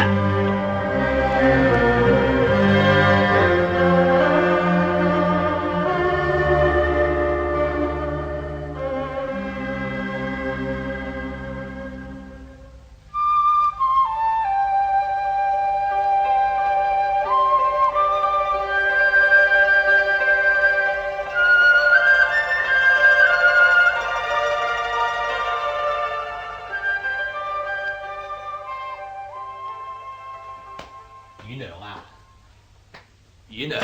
阮娘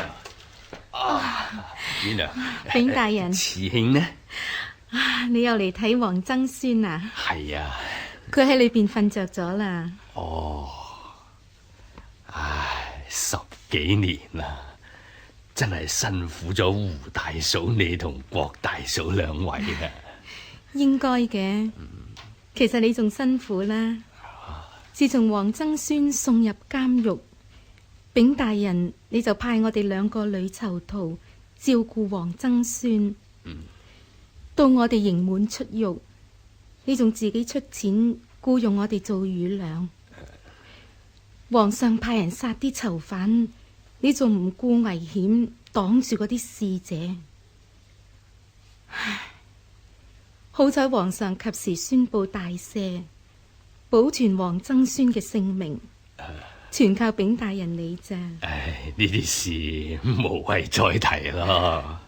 阮娘，丙大人，慈兄呢？你又嚟睇黃曾孫啊？係啊。佢喺裏邊瞓着咗啦。哦，唉，10幾年啦，真係辛苦咗胡大嫂你同郭大嫂兩位啊。應該嘅，其實你仲辛苦啦。自從黃曾孫送入監獄，丙大人你就派我哋2個女囚徒照顧黃曾孫。到我哋刑滿出獄，你仲自己出錢僱用我哋做魚糧。皇上派人殺啲囚犯，你仲唔顧危險擋住嗰啲使者。唉，好彩皇上及時宣布大赦，保存黃曾孫嘅性命，全靠丙大人你咋。唉，呢啲事無謂再提咯。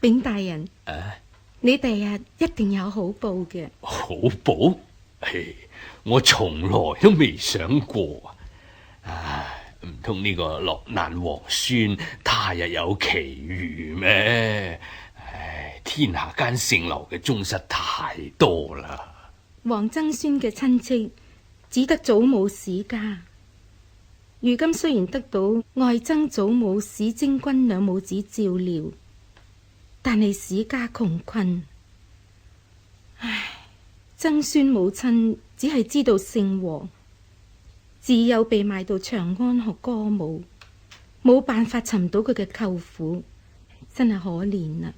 丙大人，你第日一定有好報嘅。好報？我從來都未想過。唉，唔通呢個落難皇孫他日有奇遇咩？唉，天下間姓劉嘅宗室太多啦。黃曾孫嘅親戚只得祖母史家，如今雖然得到外曾祖母史貞君兩母子照料，但係史家窮困。唉，曾孫母親只係知道姓黃，自幼被賣到長安學歌舞，冇辦法尋到佢嘅舅父，真係可憐啊！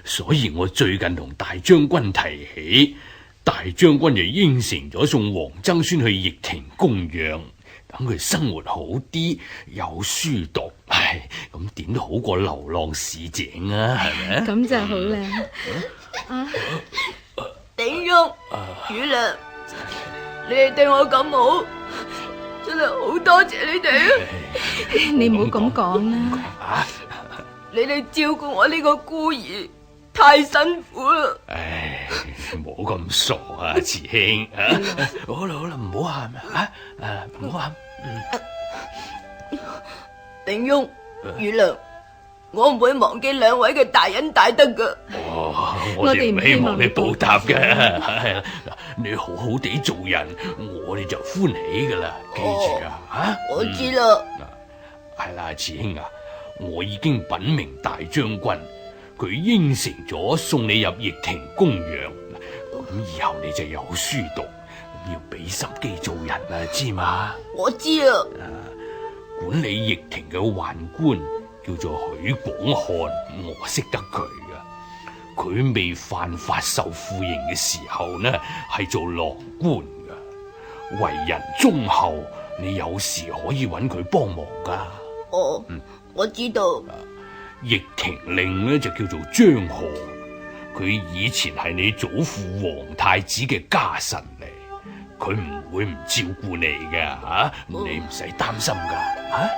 所以我最近同大將軍提起，大將軍就應承咗送黃曾孫去掖庭供養，等佢生活好啲，有書讀。唉，咁點都好過流浪市井啊，係咪？咁就好啦。鼎庸、雨良，你哋對我咁好，真係好多謝你哋啊！你唔好咁講啦。你哋照顧我呢個孤兒太辛苦啦。唉，唔好咁傻啊，慈兄啊！好啦好啦，唔好喊啊！唔好喊。鼎庸、雨良，我唔會忘記兩位嘅大恩大德噶。我哋唔希望你報答嘅。你好好地做人，我哋就歡喜噶啦。記住啊！我知啦。係啦，慈兄啊，我已經稟明大將軍，佢應承咗送你入掖庭供養。咁以後你就有書讀，要俾心機做人啊，知嘛？我知啦。管理掖庭嘅宦官叫做許廣漢，我識得佢噶。佢未犯法受腐刑嘅時候呢，係做郎官噶，為人忠厚，你有時可以揾佢幫忙噶。我知道。掖庭令呢就叫做張河，佢以前係你祖父皇太子嘅家臣嚟，佢唔會唔照顧你嘅吓，你唔使擔心噶吓。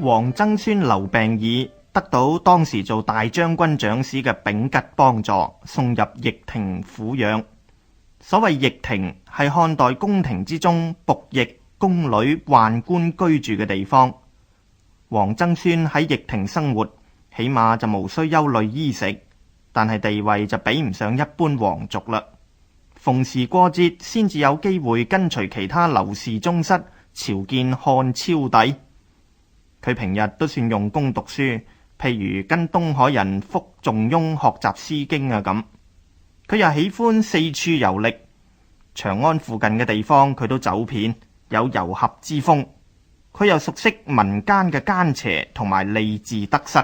黃曾孫劉病已得到當時做大將軍長史嘅丙吉幫助，送入掖庭撫養。所謂掖庭係漢代宮廷之中僕役、宮女、宦官居住嘅地方。黃曾孫喺掖庭生活，起碼就無需憂慮衣食，但係地位就比唔上一般皇族啦。逢時過節先至有機會跟隨其他劉氏宗室朝見漢昭帝。佢平日都算用功讀書，譬如跟東海人福仲雍學習詩經啊咁。佢又喜歡四處遊歷，長安附近嘅地方佢都走遍，有遊俠之風。佢又熟悉民間嘅奸邪同埋吏治得失。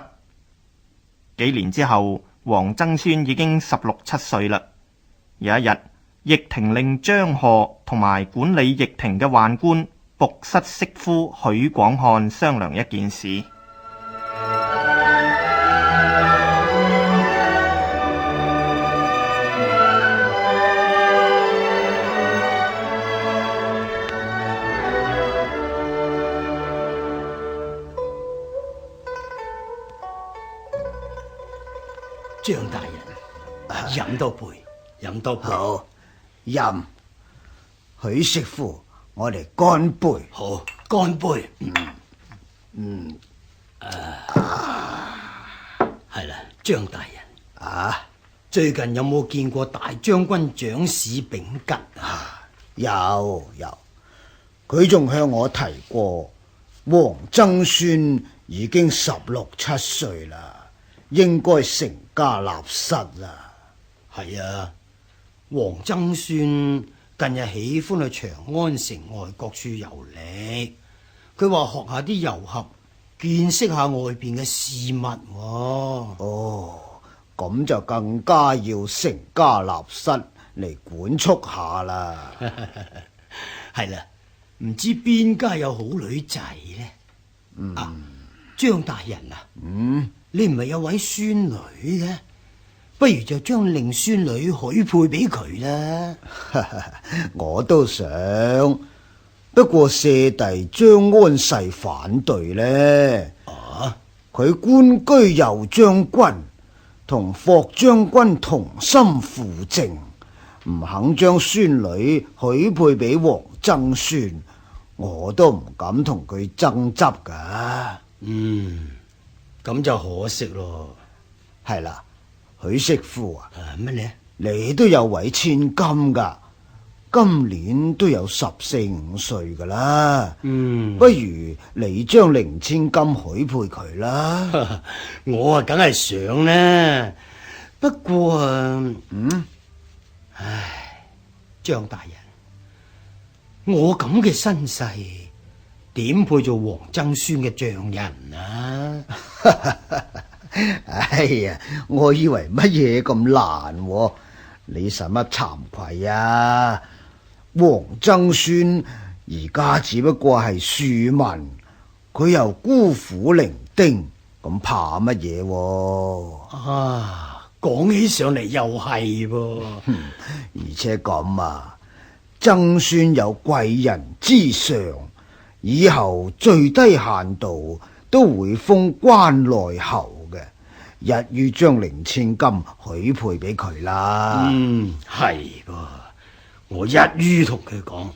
幾年之後，黃曾孫已經16、17歲啦。有一日，掖庭令張賀同埋管理掖庭嘅宦官僕室媳夫許廣漢商量一件事。張大人，飲多杯，飲多杯。好，飲。許媳婦，我哋乾杯。好，乾杯。係啦，張大人啊，最近有冇見過大將軍長史秉吉啊？有，佢仲向我提過，王曾孫已經16、17歲啦，應該成家立室啦。係啊，王曾孫近日喜歡去長安城外各處遊歷，佢話學下啲遊俠，見識下外邊嘅事物喎。哦，咁就更加要成家立室嚟管束下啦。係啦，唔知邊家有好女仔呢？張大人啊，你唔係有位孫女嘅？不如就將令孫女許配俾佢啦。我都想，不過舍弟張安世反對呢。佢官居右將軍，同霍將軍同心附政，唔肯將孫女許配俾王曾孫，我都唔敢同佢爭執噶。咁就可惜咯。係啦。許媳婦啊，乜呢？你都有位千金噶，今年都有14、15歲噶啦。不如你將令千金許配佢啦。我啊，梗係想啦。不過張大人，我咁嘅身世，點配做王曾孫嘅丈人啊？哎呀，我以為乜嘢咁難喎，你使乜慚愧啊？王曾孫而家只不過係庶民，佢又孤苦伶仃，咁怕乜嘢喎？講起上嚟又係噃。而且咁啊，曾孫有貴人之上，以後最低限度都會封關內侯。一於將令千金許配俾佢啦。係噃，我一於同佢講。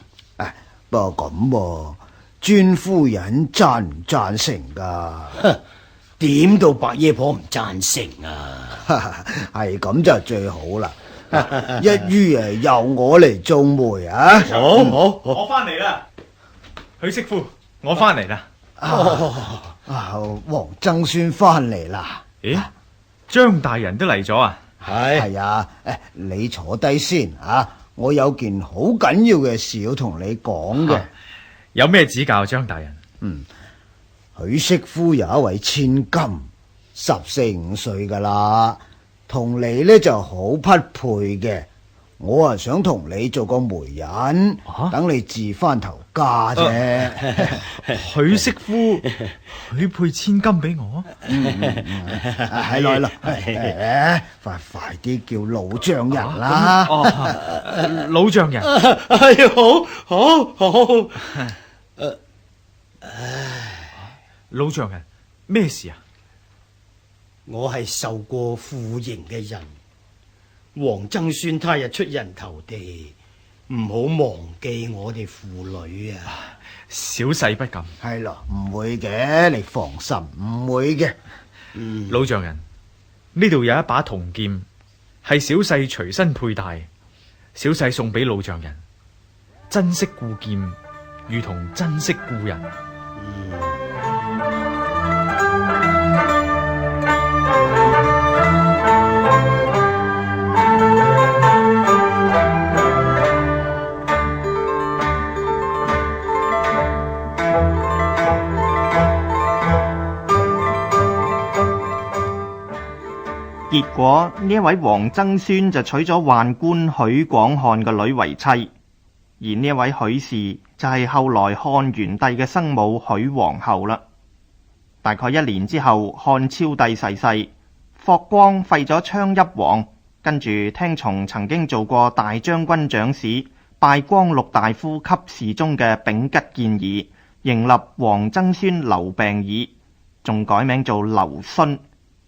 不過咁，尊夫人贊唔贊成噶？點到白爺婆唔贊成啊？係咁就最好啦。一於由我嚟做媒啊！好，我翻嚟啦，許媳婦，我翻嚟啦。王曾孫翻嚟啦。咦？張大人都嚟咗啊？係啊，你坐低先啊，我有件好緊要嘅事要同你講嘅。有咩指教，張大人？許媳婦有一位千金，14、15歲噶啦，同你呢就好匹配嘅。我啊想同你做個媒人，等你置翻頭家啫。許媳婦許配千金俾我，係來，快啲叫老丈人啦。老丈人，好。老丈人，咩事啊？我係受過腐刑嘅人，王曾孫他日出人頭地，唔好忘記我哋父女啊！小婿不敢。係咯，唔會嘅，你放心，唔會嘅。老丈人，呢度有一把銅劍，係小婿隨身佩戴，小婿送俾老丈人。珍惜故劍，如同珍惜故人。結果呢一位王曾孫就娶咗宦官許廣漢嘅女為妻，而呢一位許氏就係後來漢元帝嘅生母許皇后啦。大概1年之後，漢昭帝逝世，霍光廢咗昌邑王，跟住聽從曾經做過大將軍長史、拜光祿大夫給事中嘅秉吉建議，迎立王曾孫劉病已，仲改名做劉詢。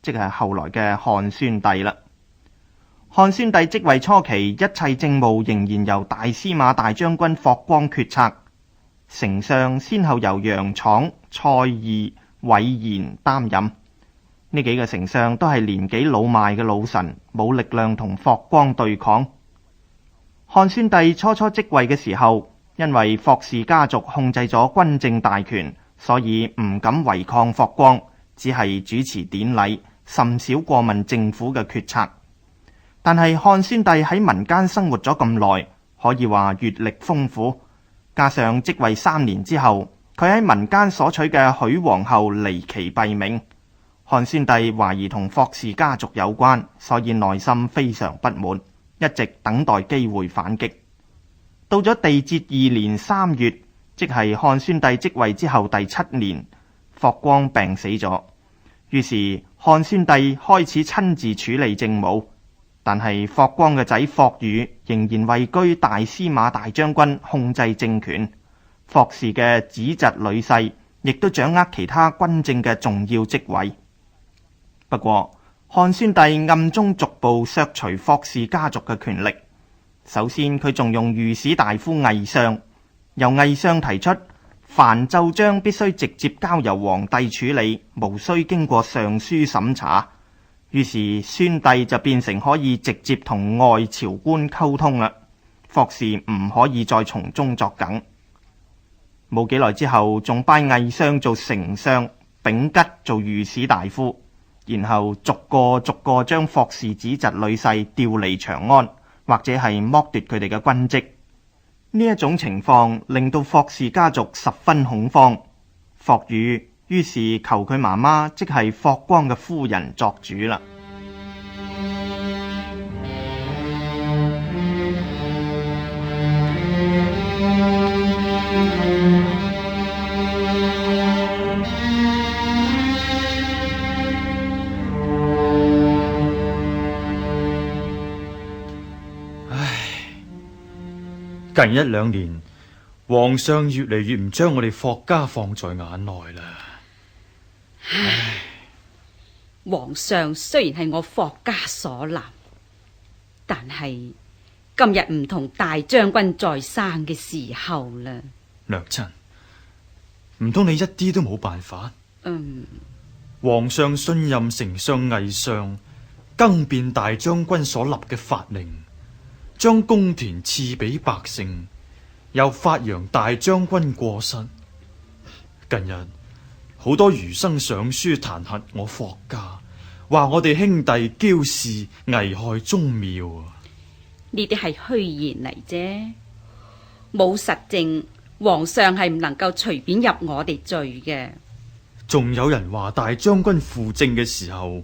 即係後來嘅漢宣帝啦。漢宣帝即位初期，一切政務仍然由大司馬大將軍霍光決策，丞相先後由楊敞、蔡頤、韋彥擔任。呢幾個丞相都係年紀老邁嘅老臣，冇力量同霍光對抗。漢宣帝初即位嘅時候，因為霍氏家族控制咗軍政大權，所以唔敢違抗霍光，只係主持典禮，甚少過問政府嘅決策。但係漢宣帝喺民間生活咗咁耐，可以話閱歷豐富，加上即位3年之後，佢喺民間所娶嘅許皇后離奇斃命，漢宣帝懷疑同霍氏家族有關，所以內心非常不滿，一直等待機會反擊。到咗地節2年3月，即係漢宣帝即位之後第7年，霍光病死咗，於是漢宣帝開始親自處理政務。但係霍光嘅仔霍宇仍然位居大司馬大將軍，控制政權。霍氏嘅子侄女婿亦都掌握其他軍政嘅重要職位。不過漢宣帝暗中逐步削除霍氏家族嘅權力。首先佢重用御史大夫魏相，由魏相提出凡奏章必須直接交由皇帝處理，無需經過上書審查。於是宣帝就變成可以直接同外朝官溝通啦，霍氏唔可以再從中作梗。冇幾耐之後，仲拜魏相做丞相，丙吉做御史大夫，然後逐個將霍氏子侄女婿調離長安，或者係剝奪佢哋嘅軍職。呢一種情況令到霍氏家族十分恐慌。霍宇於是求佢媽媽，即係霍光嘅夫人作主啦。近1-2年，皇上越嚟越唔將我哋霍家放在眼內啦。唉，皇上雖然係我霍家所立，但係今日唔同大將軍在生嘅時候啦。娘親，唔通你一啲都冇辦法？皇上信任丞相魏相，更變大將軍所立嘅法令，將公田賜俾百姓，又發揚大將軍過失。近日好多儒生上書彈劾我霍家，話我哋兄弟驕肆，危害宗廟啊！呢啲係虛言嚟啫，冇實證，皇上係唔能夠隨便入我哋罪嘅。仲有人話大將軍輔政嘅時候，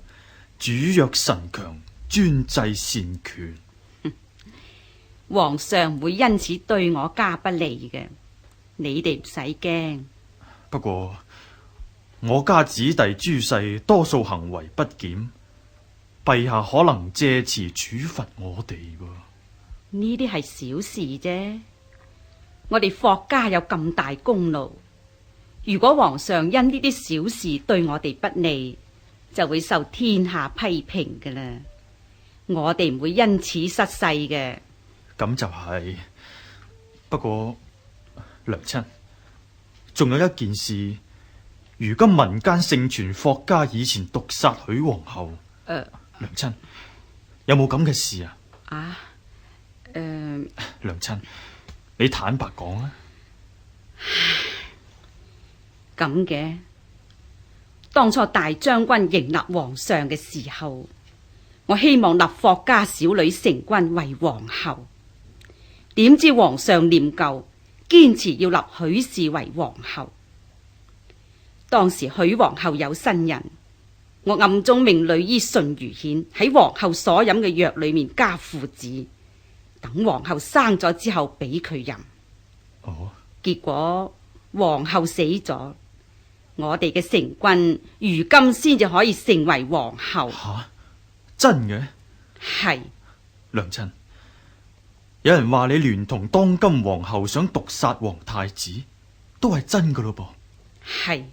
主弱臣強，專制擅權。皇上會因此對我家不利嘅，你哋唔使驚。不過我家子弟諸世多數行為不檢，陛下可能借詞處罰我哋噃。呢啲係小事啫，我哋霍家有咁大功勞，如果皇上因呢啲小事對我哋不利，就會受天下批評㗎啦。我哋唔會因此失勢嘅。咁就係，不過娘親，仲有一件事，如今民間盛傳霍家以前毒殺許皇后。娘親，有冇咁嘅事啊？娘親，你坦白講啊。咁嘅，當初大將軍迎立皇上嘅時候，我希望立霍家小女成君為皇后。點知皇上念舊，堅持要立許氏為皇后。當時許皇后有新人，我暗中命女醫順如顯喺皇后所飲嘅藥裏面加附子，等皇后生咗之後俾佢飲。結果皇后死咗，我哋嘅成君如今先至可以成為皇后。真嘅？係。娘親，有人話你聯同當今皇后想毒殺皇太子，都係真噶咯噃。係，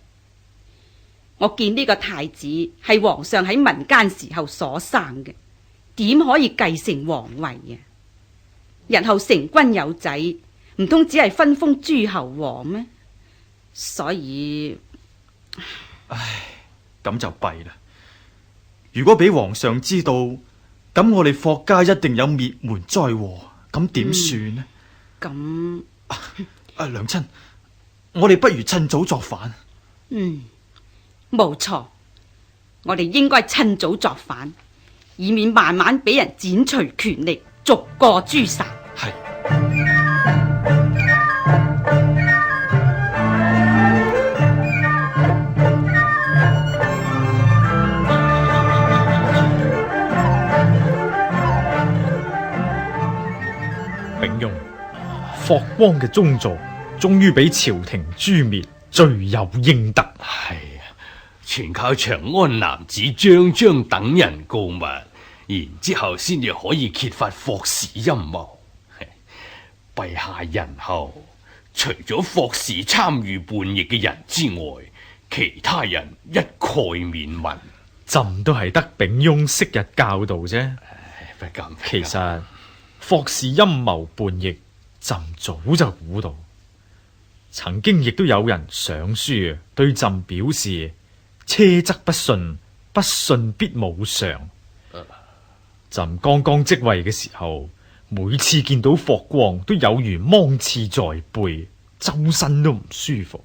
我見呢個太子係皇上喺民間時候所生嘅，點可以繼承皇位啊？日後成君有仔，唔通只係分封諸侯王咩？所以，咁就弊啦。如果俾皇上知道，咁我哋霍家一定有滅門災禍，咁點算呢？咁，娘親，我哋不如趁早作反。冇錯，我哋應該趁早作反，以免慢慢俾人剪除權力，逐個誅殺。係。丙庸，霍光嘅宗座終於俾朝廷誅滅，罪有應得。係啊，全靠長安男子張璋等人告密，然之後先至可以揭發霍氏陰謀。陛下仁厚，除咗霍氏參與叛逆嘅人之外，其他人一概免問。朕都係得丙庸昔日教導啫。不敢。其實霍氏陰謀叛逆，朕早就估到。曾經亦都有人上書對朕表示：車則不信，不信必冇常。朕剛剛即位嘅時候，每次見到霍光都有如芒刺在背，周身都唔舒服。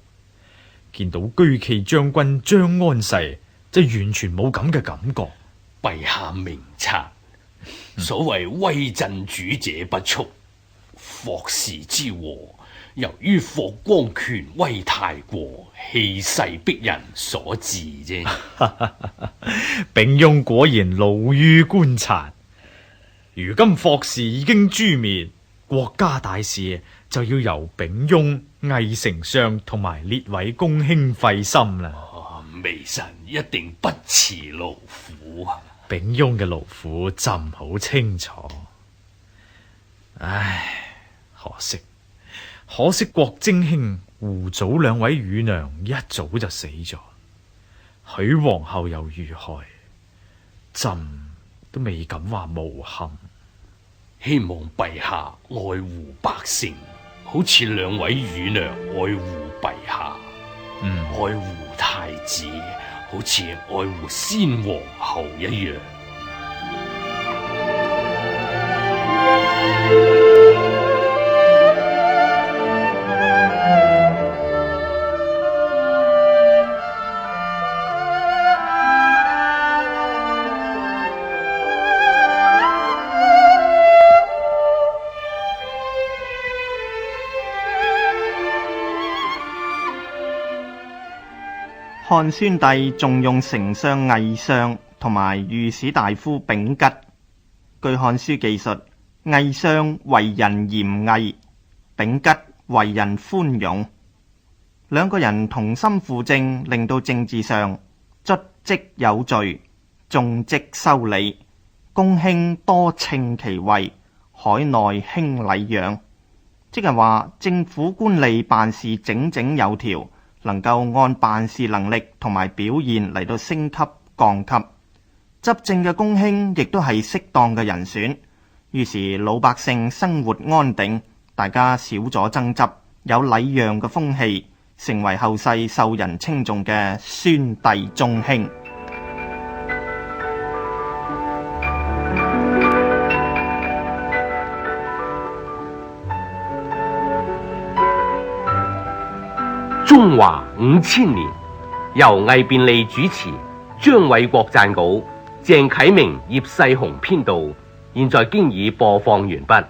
見到居忌將軍張安世，就完全冇咁嘅感覺。陛下明察，所謂威震主者不速，霍氏之禍，由於霍光權威太過，氣勢逼人所致啫。丙庸果然老於觀察。如今霍氏已經誅滅，國家大事就要由丙庸、魏丞相同埋列位公卿費心啦。微臣一定不辭勞苦。丙庸嘅勞苦朕好清楚。唉，可惜郭征卿、胡祖兩位乳娘一早就死咗，許皇后又遇害，朕都未敢話無憾。希望陛下愛護百姓，好似兩位乳娘愛護陛下，愛護太子，好似愛護先皇后一樣。漢宣帝重用丞相魏相同埋御史大夫丙吉。據漢書記述，魏相為人嚴毅，丙吉為人寬容。兩個人同心輔政，令到政治上卒職有序，眾職修理，公卿多稱其位，海內興禮養。即係話政府官吏辦事整整有條，能夠按辦事能力同埋表現嚟到升級降級。執政嘅公卿亦都係適當嘅人選，於是老百姓生活安定，大家少咗爭執，有禮讓嘅風氣，成為後世受人稱頌嘅宣帝中興。中華5000年，由魏便利主持，張偉國撰稿，鄭啟明、葉世雄編導。現在經已播放完畢。